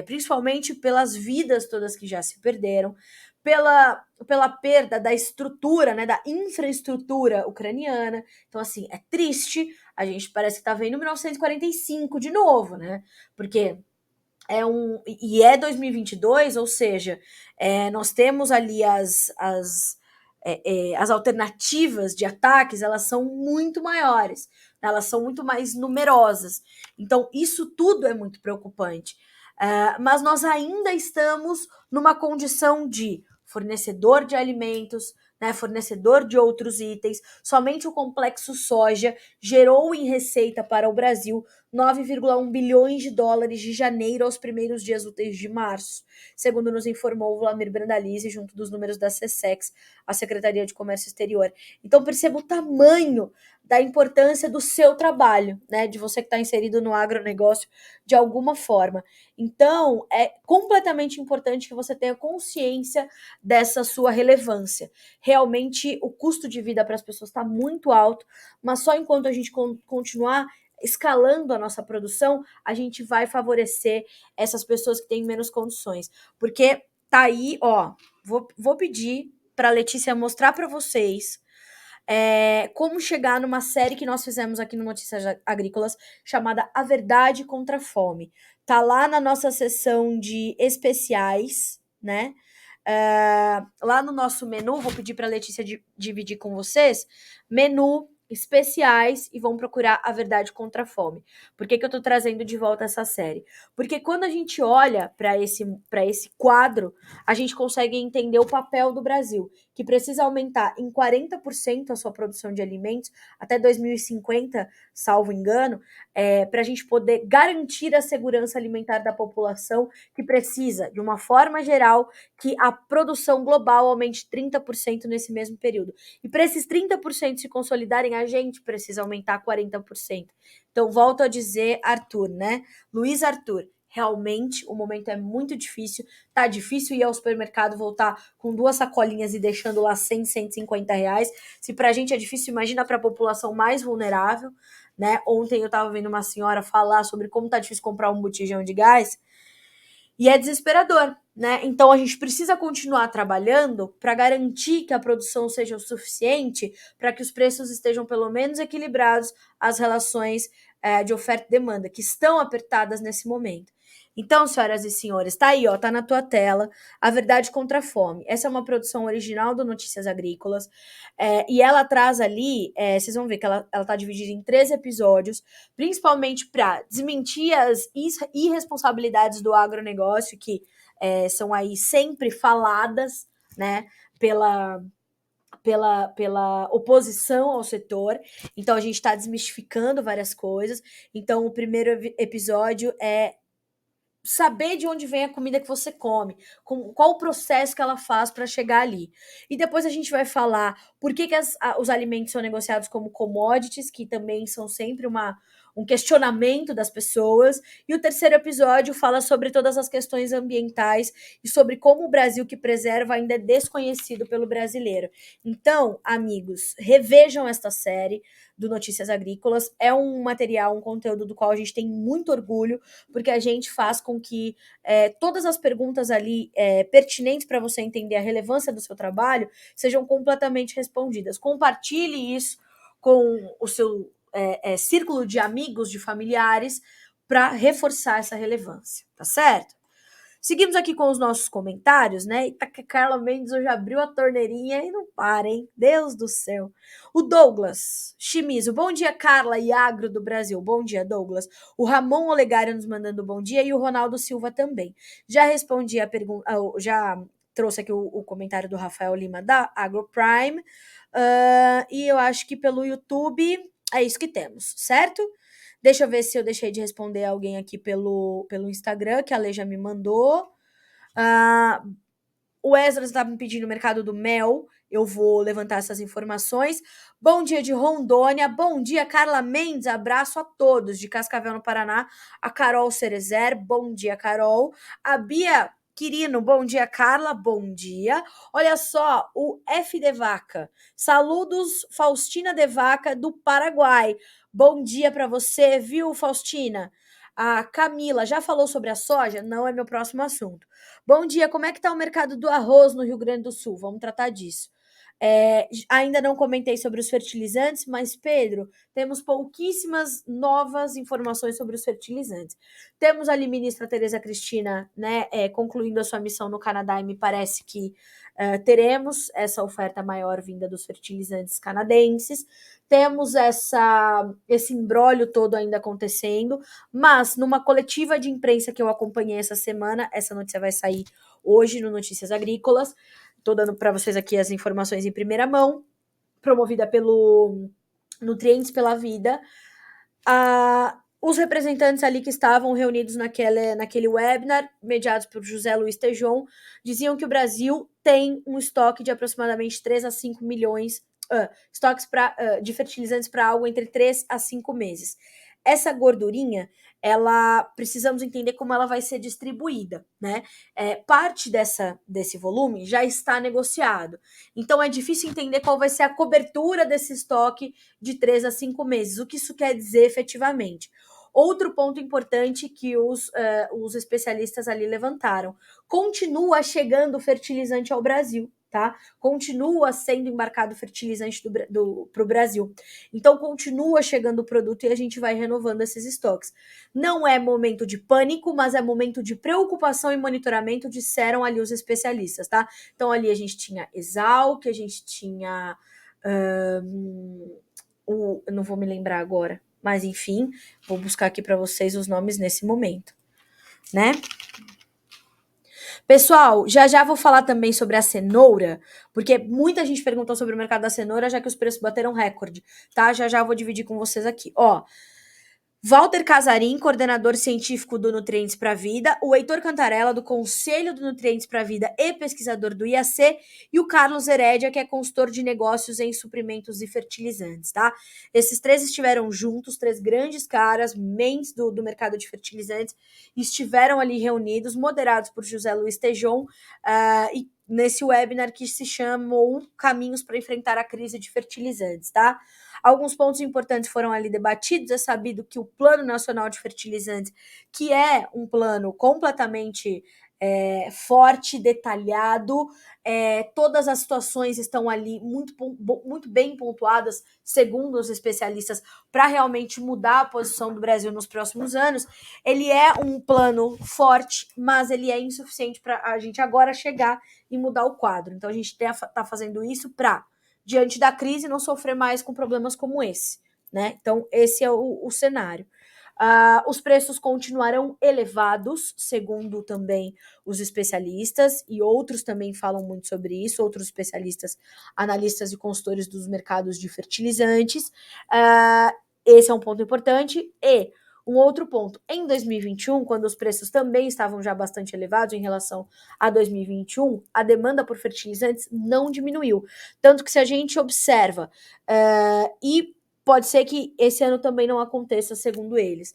Principalmente pelas vidas todas que já se perderam, pela perda da estrutura, né, da infraestrutura ucraniana. Então, assim, é triste. A gente parece que tá vendo 1945 de novo, né? Porque é 2022, ou seja, nós temos ali as alternativas de ataques, elas são muito maiores, elas são muito mais numerosas. Então, isso tudo é muito preocupante. Mas nós ainda estamos numa condição de fornecedor de alimentos, né, fornecedor de outros itens. Somente o complexo soja gerou em receita para o Brasil 9,1 bilhões de dólares de janeiro aos primeiros dias úteis de março, segundo nos informou Vladimir Brandalize, junto dos números da SESEX, a Secretaria de Comércio Exterior. Então perceba o tamanho da importância do seu trabalho, né, de você que está inserido no agronegócio de alguma forma. Então, é completamente importante que você tenha consciência dessa sua relevância. Realmente, o custo de vida para as pessoas está muito alto, mas só enquanto a gente continuar escalando a nossa produção, a gente vai favorecer essas pessoas que têm menos condições. Porque tá aí, vou pedir para a Letícia mostrar para vocês como chegar numa série que nós fizemos aqui no Notícias Agrícolas, chamada A Verdade contra a Fome. Tá lá na nossa seção de especiais, né? Lá no nosso menu, vou pedir para a Letícia dividir com vocês, menu especiais, e vão procurar A Verdade contra a Fome. Por que eu tô trazendo de volta essa série? Porque quando a gente olha para esse quadro, a gente consegue entender o papel do Brasil, que precisa aumentar em 40% a sua produção de alimentos até 2050, salvo engano, para a gente poder garantir a segurança alimentar da população, que precisa, de uma forma geral, que a produção global aumente 30% nesse mesmo período. E para esses 30% se consolidarem, a gente precisa aumentar 40%. Então, volto a dizer, Arthur, né? Luiz Arthur, realmente o momento é muito difícil. Tá difícil ir ao supermercado, voltar com 2 sacolinhas e deixando lá 100, 150 reais. Se pra gente é difícil, imagina para a população mais vulnerável, né? Ontem eu tava vendo uma senhora falar sobre como tá difícil comprar um botijão de gás. E é desesperador, né? Então a gente precisa continuar trabalhando para garantir que a produção seja o suficiente para que os preços estejam pelo menos equilibrados às relações de oferta e demanda, que estão apertadas nesse momento. Então, senhoras e senhores, tá aí, ó, tá na tua tela, A Verdade contra a Fome. Essa é uma produção original do Notícias Agrícolas, e ela traz ali, vocês vão ver que ela tá dividida em 3 episódios, principalmente para desmentir as irresponsabilidades do agronegócio, que são aí sempre faladas, né, pela oposição ao setor. Então a gente está desmistificando várias coisas. Então o primeiro episódio é saber de onde vem a comida que você come, qual o processo que ela faz para chegar ali. E depois a gente vai falar por que os alimentos são negociados como commodities, que também são sempre um questionamento das pessoas. E o terceiro episódio fala sobre todas as questões ambientais e sobre como o Brasil que preserva ainda é desconhecido pelo brasileiro. Então, amigos, revejam esta série do Notícias Agrícolas. É um material, um conteúdo do qual a gente tem muito orgulho, porque a gente faz com que todas as perguntas ali pertinentes para você entender a relevância do seu trabalho sejam completamente respondidas. Compartilhe isso com o seu círculo de amigos, de familiares, para reforçar essa relevância, tá certo? Seguimos aqui com os nossos comentários, né? Eita, que a Carla Mendes hoje abriu a torneirinha e não para, hein? Deus do céu. O Douglas Chimizo, bom dia, Carla e Agro do Brasil. Bom dia, Douglas. O Ramon Olegário nos mandando bom dia e o Ronaldo Silva também. Já respondi a pergunta, já trouxe aqui o comentário do Rafael Lima da AgroPrime. E eu acho que pelo YouTube é isso que temos, certo? Deixa eu ver se eu deixei de responder alguém aqui pelo Instagram, que a Lê já me mandou. O Ezra está me pedindo o mercado do mel. Eu vou levantar essas informações. Bom dia de Rondônia. Bom dia, Carla Mendes. Abraço a todos. De Cascavel, no Paraná. A Carol Cerezer. Bom dia, Carol. A Bia Quirino. Bom dia, Carla. Bom dia. Olha só, o F de Vaca. Saludos, Faustina de Vaca, do Paraguai. Bom dia para você, viu, Faustina? A Camila já falou sobre a soja? Não é meu próximo assunto. Bom dia, como é que está o mercado do arroz no Rio Grande do Sul? Vamos tratar disso. Ainda não comentei sobre os fertilizantes, mas, Pedro, temos pouquíssimas novas informações sobre os fertilizantes. Temos ali a ministra Tereza Cristina, né, concluindo a sua missão no Canadá, e me parece que teremos essa oferta maior vinda dos fertilizantes canadenses. Temos esse imbróglio todo ainda acontecendo, mas numa coletiva de imprensa que eu acompanhei essa semana, essa notícia vai sair hoje no Notícias Agrícolas, estou dando para vocês aqui as informações em primeira mão, promovida pelo Nutrientes pela Vida. Os representantes ali que estavam reunidos naquele webinar, mediados por José Luiz Tejon, diziam que o Brasil tem um estoque de aproximadamente 3 a 5 milhões estoques de fertilizantes para algo entre 3 a 5 meses. Essa gordurinha, precisamos entender como ela vai ser distribuída, né? Parte desse volume já está negociado. Então, é difícil entender qual vai ser a cobertura desse estoque de 3 a 5 meses. O que isso quer dizer efetivamente? Outro ponto importante que os especialistas ali levantaram. Continua chegando fertilizante ao Brasil, tá? Continua sendo embarcado fertilizante para o Brasil. Então, continua chegando o produto e a gente vai renovando esses estoques. Não é momento de pânico, mas é momento de preocupação e monitoramento, disseram ali os especialistas, tá? Então, ali a gente tinha Exalc, a gente tinha... eu não vou me lembrar agora, mas enfim, vou buscar aqui para vocês os nomes nesse momento, né? Pessoal, já vou falar também sobre a cenoura, porque muita gente perguntou sobre o mercado da cenoura, já que os preços bateram recorde, tá? Já vou dividir com vocês aqui. Ó, Walter Casarim, coordenador científico do Nutrientes para a Vida, o Heitor Cantarella, do Conselho do Nutrientes para a Vida e pesquisador do IAC, e o Carlos Herédia, que é consultor de negócios em suprimentos e fertilizantes, tá? Esses três estiveram juntos, três grandes caras, mentes do mercado de fertilizantes, estiveram ali reunidos, moderados por José Luiz Tejon, e nesse webinar que se chamou Caminhos para Enfrentar a Crise de Fertilizantes, tá? Alguns pontos importantes foram ali debatidos. É sabido que o Plano Nacional de Fertilizantes, que é um plano completamente forte, detalhado, todas as situações estão ali muito bem pontuadas, segundo os especialistas, para realmente mudar a posição do Brasil nos próximos anos. Ele é um plano forte, mas ele é insuficiente para a gente agora chegar e mudar o quadro. Então a gente está fazendo isso para, diante da crise, não sofrer mais com problemas como esse, né? Então esse é o cenário. Os preços continuarão elevados, segundo também os especialistas, e outros também falam muito sobre isso, outros especialistas, analistas e consultores dos mercados de fertilizantes. Esse é um ponto importante. E um outro ponto, em 2021, quando os preços também estavam já bastante elevados em relação a 2021, a demanda por fertilizantes não diminuiu. Tanto que se a gente observa, e pode ser que esse ano também não aconteça, segundo eles.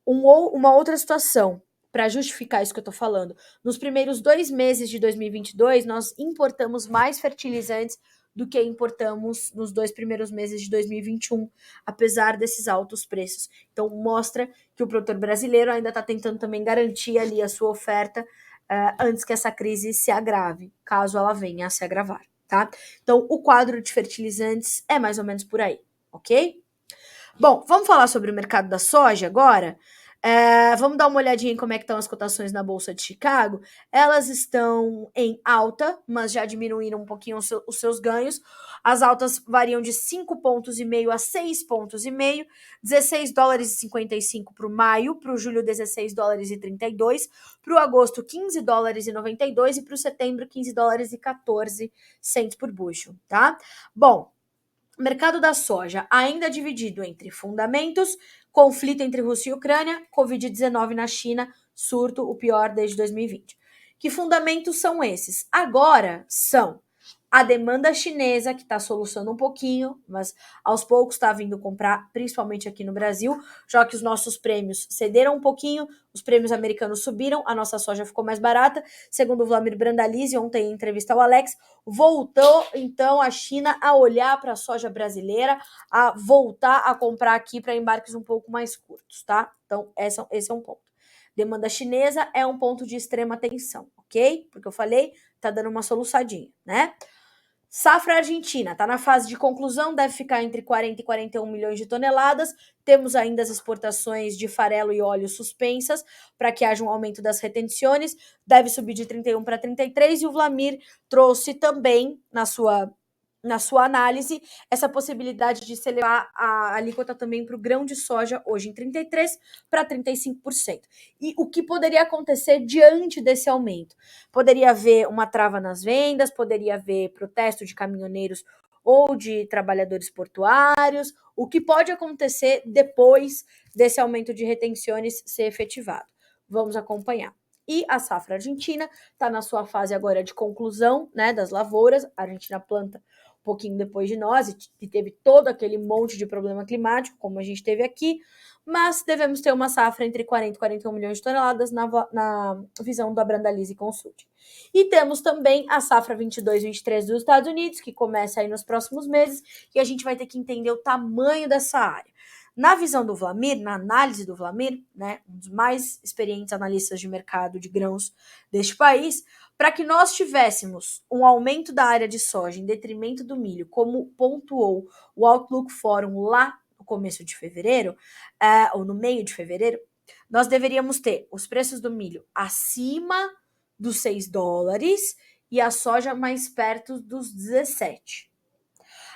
Uma outra situação, para justificar isso que eu estou falando, nos primeiros 2 meses de 2022, nós importamos mais fertilizantes do que importamos nos 2 primeiros meses de 2021, apesar desses altos preços. Então, mostra que o produtor brasileiro ainda está tentando também garantir ali a sua oferta antes que essa crise se agrave, caso ela venha a se agravar, tá? Então, o quadro de fertilizantes é mais ou menos por aí, ok? Bom, vamos falar sobre o mercado da soja agora? Vamos dar uma olhadinha em como é que estão as cotações na Bolsa de Chicago. Elas estão em alta, mas já diminuíram um pouquinho os seus ganhos. As altas variam de 5,5 pontos a 6,5 pontos, 16 dólares e 55 para o maio, para o julho 16 dólares e 32, para o agosto 15 dólares e 92 e para o setembro 15 dólares e 14 centos por bushel, tá? Bom, mercado da soja ainda dividido entre fundamentos, conflito entre Rússia e Ucrânia, Covid-19 na China, surto, o pior desde 2020. Que fundamentos são esses? Agora são a demanda chinesa, que está solucionando um pouquinho, mas aos poucos está vindo comprar, principalmente aqui no Brasil, já que os nossos prêmios cederam um pouquinho, os prêmios americanos subiram, a nossa soja ficou mais barata. Segundo o Vladimir Brandalize, ontem em entrevista ao Alex, voltou então a China a olhar para a soja brasileira, a voltar a comprar aqui para embarques um pouco mais curtos, tá? Então, esse é um ponto. Demanda chinesa é um ponto de extrema atenção, ok? Porque eu falei, tá dando uma soluçadinha, né? Safra argentina está na fase de conclusão, deve ficar entre 40 e 41 milhões de toneladas. Temos ainda as exportações de farelo e óleo suspensas para que haja um aumento das retenções. Deve subir de 31 para 33 e o Vlamir trouxe também na sua análise essa possibilidade de se elevar a alíquota também para o grão de soja, hoje em 33% para 35%. E o que poderia acontecer diante desse aumento? Poderia haver uma trava nas vendas, poderia haver protesto de caminhoneiros ou de trabalhadores portuários. O que pode acontecer depois desse aumento de retenções ser efetivado? Vamos acompanhar. E a safra argentina está na sua fase agora de conclusão, né, das lavouras. A Argentina planta um pouquinho depois de nós e teve todo aquele monte de problema climático, como a gente teve aqui, mas devemos ter uma safra entre 40 e 41 milhões de toneladas na visão da Brandalize Consult. E temos também a safra 22-23 dos Estados Unidos, que começa aí nos próximos meses, e a gente vai ter que entender o tamanho dessa área. Na visão do Vlamir, na análise do Vlamir, né, um dos mais experientes analistas de mercado de grãos deste país, para que nós tivéssemos um aumento da área de soja em detrimento do milho, como pontuou o Outlook Forum lá no começo de fevereiro, ou no meio de fevereiro, nós deveríamos ter os preços do milho acima dos 6 dólares e a soja mais perto dos 17.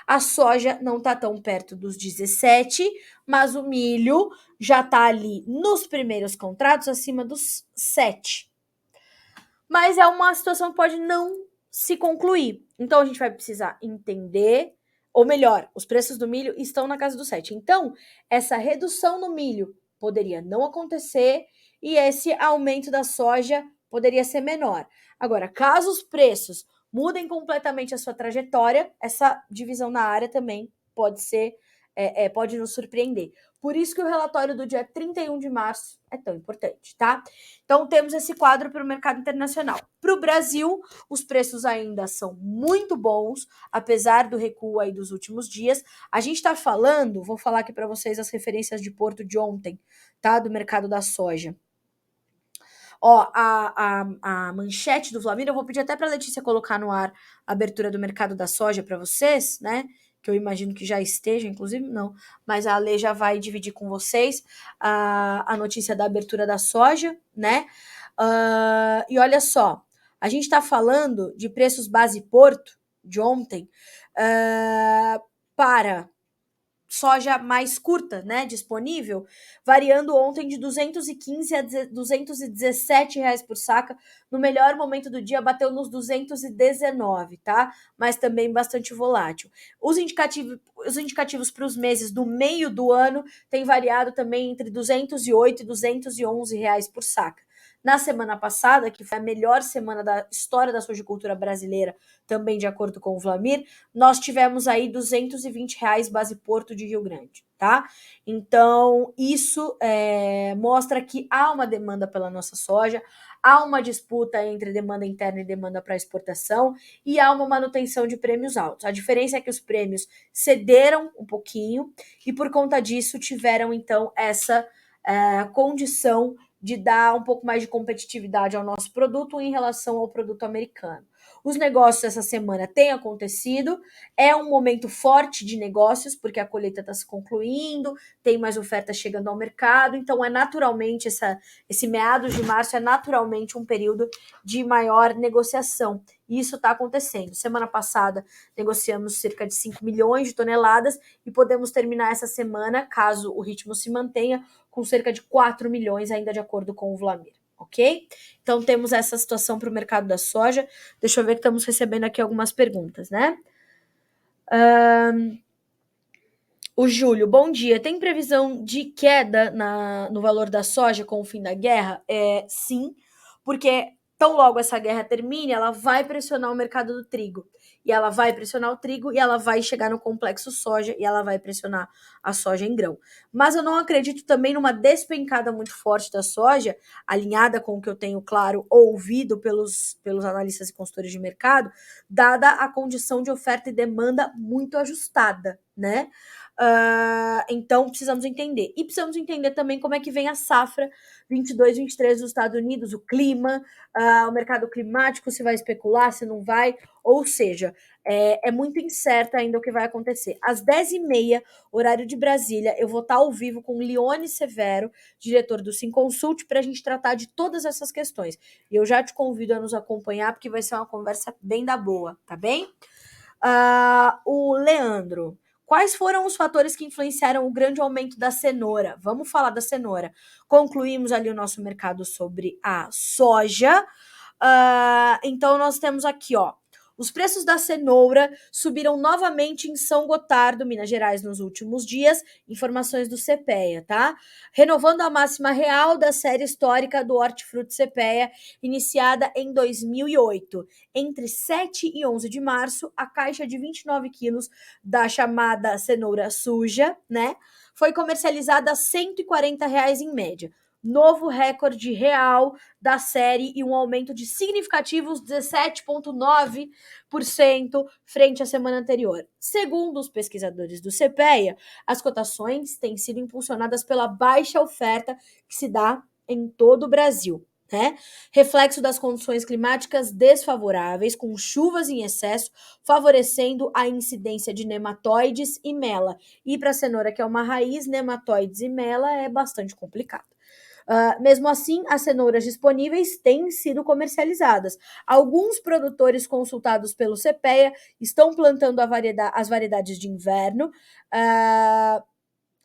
A soja não está tão perto dos 17, mas o milho já está ali nos primeiros contratos acima dos 7. Mas é uma situação que pode não se concluir. Então a gente vai precisar entender, ou melhor, os preços do milho estão na casa do 7. Então, essa redução no milho poderia não acontecer e esse aumento da soja poderia ser menor. Agora, caso os preços mudem completamente a sua trajetória, essa divisão na área também pode ser pode nos surpreender. Por isso que o relatório do dia 31 de março é tão importante, tá? Então, temos esse quadro para o mercado internacional. Para o Brasil, os preços ainda são muito bons, apesar do recuo aí dos últimos dias. A gente está falando, vou falar aqui para vocês as referências de Porto de ontem, tá? Do mercado da soja. Ó, a manchete do Flamir, eu vou pedir até para a Letícia colocar no ar a abertura do mercado da soja para vocês, né? Que eu imagino que já esteja, inclusive não, mas a Lê já vai dividir com vocês a notícia da abertura da soja, né? E olha só, a gente está falando de preços base Porto de ontem para soja mais curta, né, disponível, variando ontem de 215 a 217 reais por saca. No melhor momento do dia, bateu nos 219, tá? Mas também bastante volátil. Os indicativos para os meses do meio do ano têm variado também entre 208 e 211 reais por saca. Na semana passada, que foi a melhor semana da história da sojicultura brasileira, também de acordo com o Vlamir, nós tivemos aí 220 reais base Porto de Rio Grande, tá? Então, isso mostra que há uma demanda pela nossa soja, há uma disputa entre demanda interna e demanda para exportação e há uma manutenção de prêmios altos. A diferença é que os prêmios cederam um pouquinho e, por conta disso, tiveram, então, essa condição de dar um pouco mais de competitividade ao nosso produto em relação ao produto americano. Os negócios essa semana têm acontecido, é um momento forte de negócios, porque a colheita está se concluindo, tem mais oferta chegando ao mercado, então é naturalmente, esse meados de março é naturalmente um período de maior negociação. E isso está acontecendo. Semana passada negociamos cerca de 5 milhões de toneladas e podemos terminar essa semana, caso o ritmo se mantenha, com cerca de 4 milhões, ainda de acordo com o Vlamir, ok? Então, temos essa situação para o mercado da soja. Deixa eu ver que estamos recebendo aqui algumas perguntas, né? O Júlio, bom dia. Tem previsão de queda no valor da soja com o fim da guerra? Sim, porque tão logo essa guerra termine, ela vai pressionar o mercado do trigo. E ela vai pressionar o trigo e ela vai chegar no complexo soja e ela vai pressionar a soja em grão. Mas eu não acredito também numa despencada muito forte da soja, alinhada com o que eu tenho, claro, ouvido pelos analistas e consultores de mercado, dada a condição de oferta e demanda muito ajustada, né? Então, precisamos entender. E precisamos entender também como é que vem a safra 22, 23 dos Estados Unidos, o clima, o mercado climático, se vai especular, se não vai. Ou seja, é muito incerto ainda o que vai acontecer. Às 10h30, horário de Brasília, eu vou estar ao vivo com Lione Severo, diretor do Simconsult, para a gente tratar de todas essas questões. E eu já te convido a nos acompanhar, porque vai ser uma conversa bem da boa, tá bem? O Leandro, quais foram os fatores que influenciaram o grande aumento da cenoura? Vamos falar da cenoura. Concluímos ali o nosso mercado sobre a soja. Então, nós temos aqui, ó, os preços da cenoura subiram novamente em São Gotardo, Minas Gerais, nos últimos dias. Informações do CPEA, tá? Renovando a máxima real da série histórica do Hortifruti CPEA, iniciada em 2008. Entre 7 e 11 de março, a caixa de 29 quilos da chamada cenoura suja, né, foi comercializada a R$ 140 em média. Novo recorde real da série e um aumento de significativos 17,9% frente à semana anterior. Segundo os pesquisadores do CPEA, as cotações têm sido impulsionadas pela baixa oferta que se dá em todo o Brasil, né? Reflexo das condições climáticas desfavoráveis, com chuvas em excesso, favorecendo a incidência de nematóides e mela. E para a cenoura, que é uma raiz, nematóides e mela é bastante complicado. Mesmo assim, as cenouras disponíveis têm sido comercializadas. Alguns produtores consultados pelo CPEA estão plantando as variedades de inverno,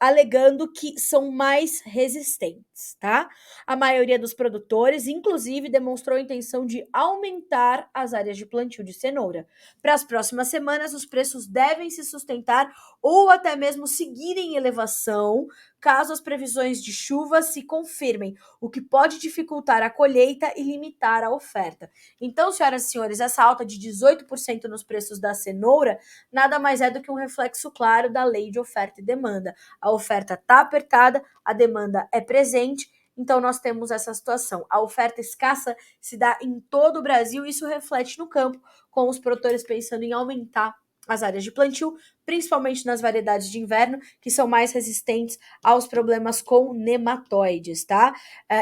alegando que são mais resistentes, tá? A maioria dos produtores, inclusive, demonstrou a intenção de aumentar as áreas de plantio de cenoura. Para as próximas semanas, os preços devem se sustentar ou até mesmo seguir em elevação, caso as previsões de chuva se confirmem, o que pode dificultar a colheita e limitar a oferta. Então, senhoras e senhores, essa alta de 18% nos preços da cenoura nada mais é do que um reflexo claro da lei de oferta e demanda. A oferta está apertada, a demanda é presente, então nós temos essa situação. A oferta escassa se dá em todo o Brasil e isso reflete no campo, com os produtores pensando em aumentar as áreas de plantio, principalmente nas variedades de inverno, que são mais resistentes aos problemas com nematóides, tá?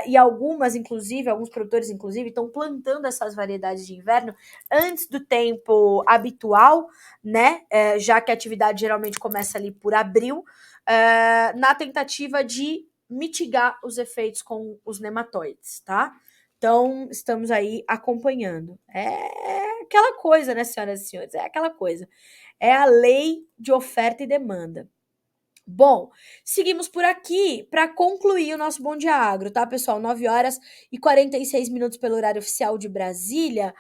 E alguns produtores, inclusive, estão plantando essas variedades de inverno antes do tempo habitual, né? Já que a atividade geralmente começa ali por abril, na tentativa de mitigar os efeitos com os nematóides, tá? Então, estamos aí acompanhando. É aquela coisa, né, senhoras e senhores? É aquela coisa. É a lei de oferta e demanda. Bom, seguimos por aqui para concluir o nosso Bom Dia Agro, tá, pessoal? 9h46 pelo horário oficial de Brasília.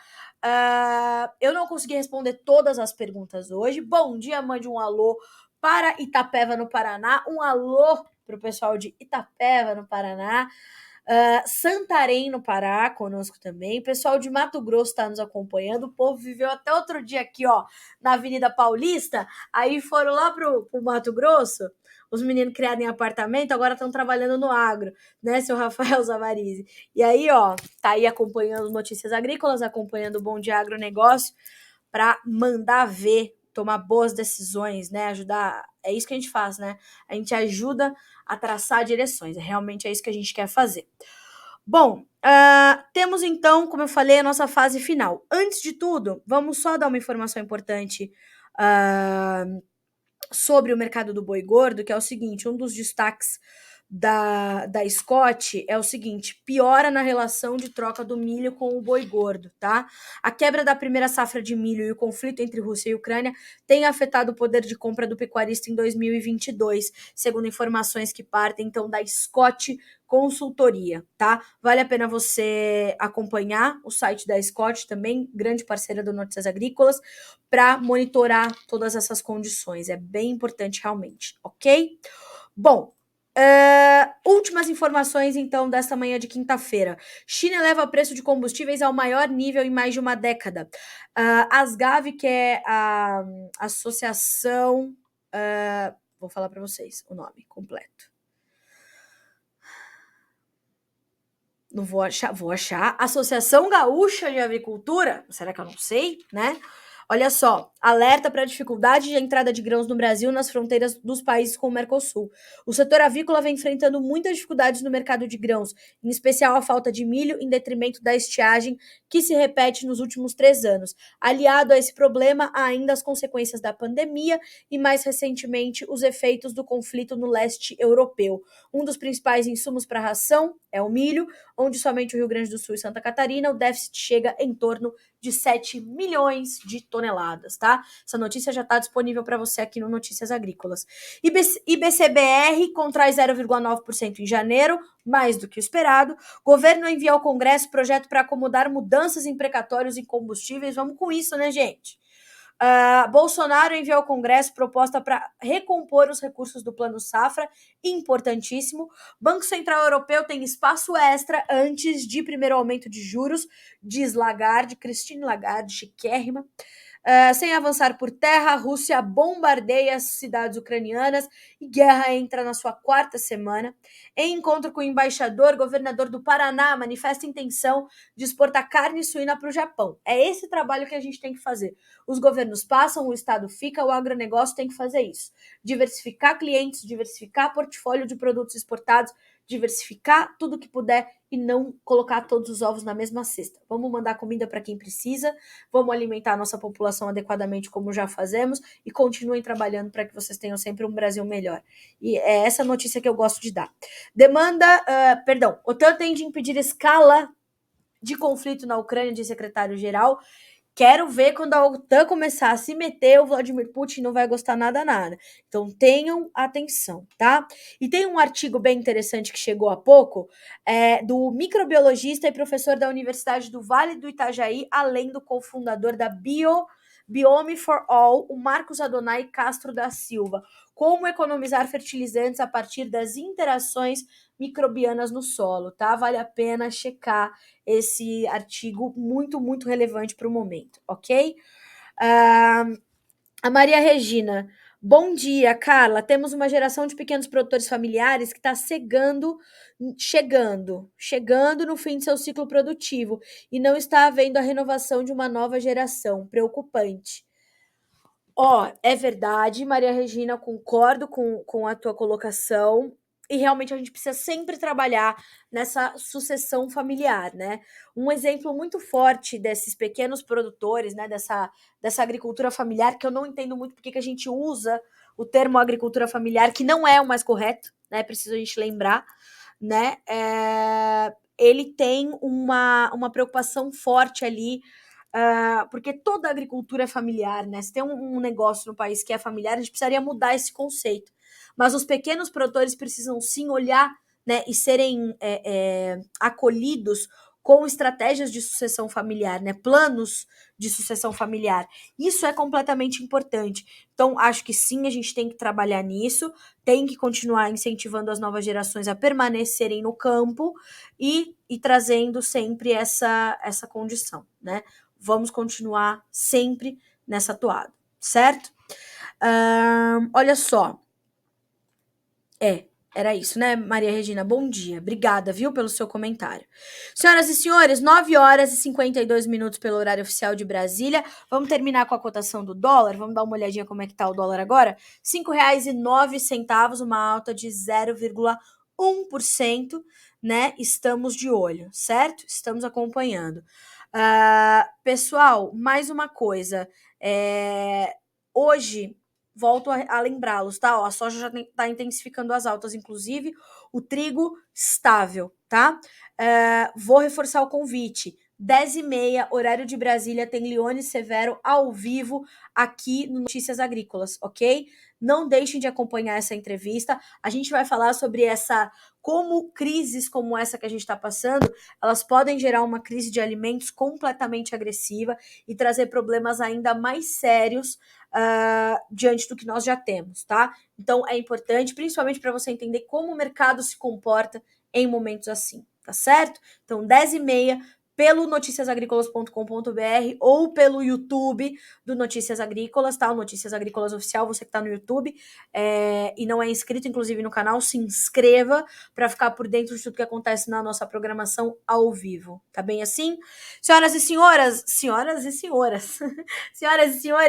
Eu não consegui responder todas as perguntas hoje. Bom dia, mande um alô para Itapeva, no Paraná. Um alô para o pessoal de Itapeva, no Paraná. Santarém, no Pará, conosco também. Pessoal de Mato Grosso está nos acompanhando. O povo viveu até outro dia aqui, ó, na Avenida Paulista. Aí foram lá pro Mato Grosso. Os meninos criados em apartamento agora estão trabalhando no agro, né, seu Rafael Zavarizi? E aí, ó, tá aí acompanhando Notícias Agrícolas, acompanhando o Bom Dia Agronegócio, para mandar ver, tomar boas decisões, né? Ajudar. É isso que a gente faz, né? A gente ajuda a traçar direções. Realmente é isso que a gente quer fazer. Bom, temos então, como eu falei, a nossa fase final. Antes de tudo, vamos só dar uma informação importante sobre o mercado do boi gordo, que é o seguinte: um dos destaques da Scott é o seguinte: piora na relação de troca do milho com o boi gordo, tá? A quebra da primeira safra de milho e o conflito entre Rússia e Ucrânia tem afetado o poder de compra do pecuarista em 2022, segundo informações que partem então da Scott Consultoria, tá? Vale a pena você acompanhar o site da Scott também, grande parceira do Notícias Agrícolas, para monitorar todas essas condições. É bem importante realmente, ok? Bom, últimas informações, então, desta manhã de quinta-feira. China eleva o preço de combustíveis ao maior nível em mais de uma década. A Asgav, que é a associação... vou falar para vocês o nome completo. Não vou achar. Associação Gaúcha de Avicultura? Será que eu não sei, né? Olha só, alerta para a dificuldade de entrada de grãos no Brasil nas fronteiras dos países com o Mercosul. O setor avícola vem enfrentando muitas dificuldades no mercado de grãos, em especial a falta de milho, em detrimento da estiagem, que se repete nos últimos 3 anos. Aliado a esse problema, há ainda as consequências da pandemia e, mais recentemente, os efeitos do conflito no leste europeu. Um dos principais insumos para a ração é o milho, onde somente o Rio Grande do Sul e Santa Catarina o déficit chega em torno de 7 milhões de toneladas, tá? Essa notícia já está disponível para você aqui no Notícias Agrícolas. IBCBR contrai 0,9% em janeiro, mais do que o esperado. Governo envia ao Congresso projeto para acomodar mudanças em precatórios em combustíveis. Vamos com isso, né, gente? Bolsonaro enviou ao Congresso proposta para recompor os recursos do Plano Safra, importantíssimo. Banco Central Europeu tem espaço extra antes de primeiro aumento de juros, diz Lagarde, Christine Lagarde, chiquérrima. Sem avançar por terra, a Rússia bombardeia as cidades ucranianas e guerra entra na sua 4ª semana. Em encontro com o embaixador, governador do Paraná manifesta intenção de exportar carne suína para o Japão. É esse trabalho que a gente tem que fazer. Os governos passam, o Estado fica, o agronegócio tem que fazer isso. Diversificar clientes, diversificar portfólio de produtos exportados, diversificar tudo que puder e não colocar todos os ovos na mesma cesta. Vamos mandar comida para quem precisa, vamos alimentar a nossa população adequadamente como já fazemos e continuem trabalhando para que vocês tenham sempre um Brasil melhor. E é essa notícia que eu gosto de dar. OTAN tem de impedir escala de conflito na Ucrânia, diz secretário-geral. Quero ver quando a OTAN começar a se meter, o Vladimir Putin não vai gostar nada. Então tenham atenção, tá? E tem um artigo bem interessante que chegou há pouco, do microbiologista e professor da Universidade do Vale do Itajaí, além do cofundador da Biome for All, o Marcos Adonai Castro da Silva. Como economizar fertilizantes a partir das interações microbianas no solo, tá? Vale a pena checar esse artigo muito, muito relevante para o momento, ok? A Maria Regina. Bom dia, Carla. Temos uma geração de pequenos produtores familiares que está chegando no fim de seu ciclo produtivo e não está havendo a renovação de uma nova geração. Preocupante. É verdade, Maria Regina, concordo com a tua colocação. E realmente a gente precisa sempre trabalhar nessa sucessão familiar, né? Um exemplo muito forte desses pequenos produtores, né? Dessa agricultura familiar, que eu não entendo muito porque que a gente usa o termo agricultura familiar, que não é o mais correto, né? Preciso a gente lembrar, né? Ele tem uma preocupação forte ali, porque toda a agricultura é familiar, né? Se tem um negócio no país que é familiar, a gente precisaria mudar esse conceito. Mas os pequenos produtores precisam sim olhar, né, e serem acolhidos com estratégias de sucessão familiar, né? Planos de sucessão familiar. Isso é completamente importante. Então, acho que sim, a gente tem que trabalhar nisso, tem que continuar incentivando as novas gerações a permanecerem no campo e trazendo sempre essa condição, né? Vamos continuar sempre nessa toada, certo? Olha só. Era isso, né, Maria Regina? Bom dia. Obrigada, viu, pelo seu comentário. Senhoras e senhores, 9 horas e 52 minutos pelo horário oficial de Brasília. Vamos terminar com a cotação do dólar? Vamos dar uma olhadinha como é que tá o dólar agora? R$ 5,09, uma alta de 0,1%, né? Estamos de olho, certo? Estamos acompanhando. Pessoal, mais uma coisa. Hoje, volto a lembrá-los, tá? A soja já está intensificando as altas, inclusive o trigo estável, tá? Vou reforçar o convite. 10h30, horário de Brasília, tem Leone Severo ao vivo aqui no Notícias Agrícolas, ok? Não deixem de acompanhar essa entrevista. A gente vai falar sobre como crises como essa que a gente está passando, elas podem gerar uma crise de alimentos completamente agressiva e trazer problemas ainda mais sérios diante do que nós já temos, tá? Então é importante, principalmente para você entender como o mercado se comporta em momentos assim, tá certo? Então, 10h30, pelo noticiasagricolas.com.br ou pelo YouTube do Notícias Agrícolas, tá? O Notícias Agrícolas Oficial, você que tá no YouTube e não é inscrito, inclusive, no canal, se inscreva para ficar por dentro de tudo que acontece na nossa programação ao vivo, tá bem assim? Senhoras e senhores, senhoras e senhores,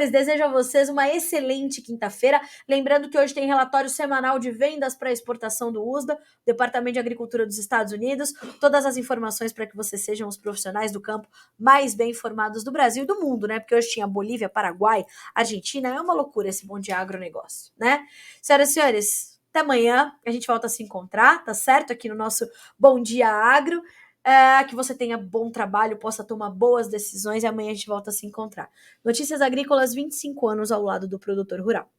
desejo a vocês uma excelente quinta-feira. Lembrando que hoje tem relatório semanal de vendas para exportação do USDA, Departamento de Agricultura dos Estados Unidos. Todas as informações para que vocês sejam os profissionais do campo mais bem informados do Brasil e do mundo, né? Porque hoje tinha Bolívia, Paraguai, Argentina. É uma loucura esse Bom Dia Agronegócio, né? Senhoras e senhores, até amanhã. A gente volta a se encontrar, tá certo? Aqui no nosso Bom Dia Agro. Que você tenha bom trabalho, possa tomar boas decisões e amanhã a gente volta a se encontrar. Notícias Agrícolas, 25 anos ao lado do produtor rural.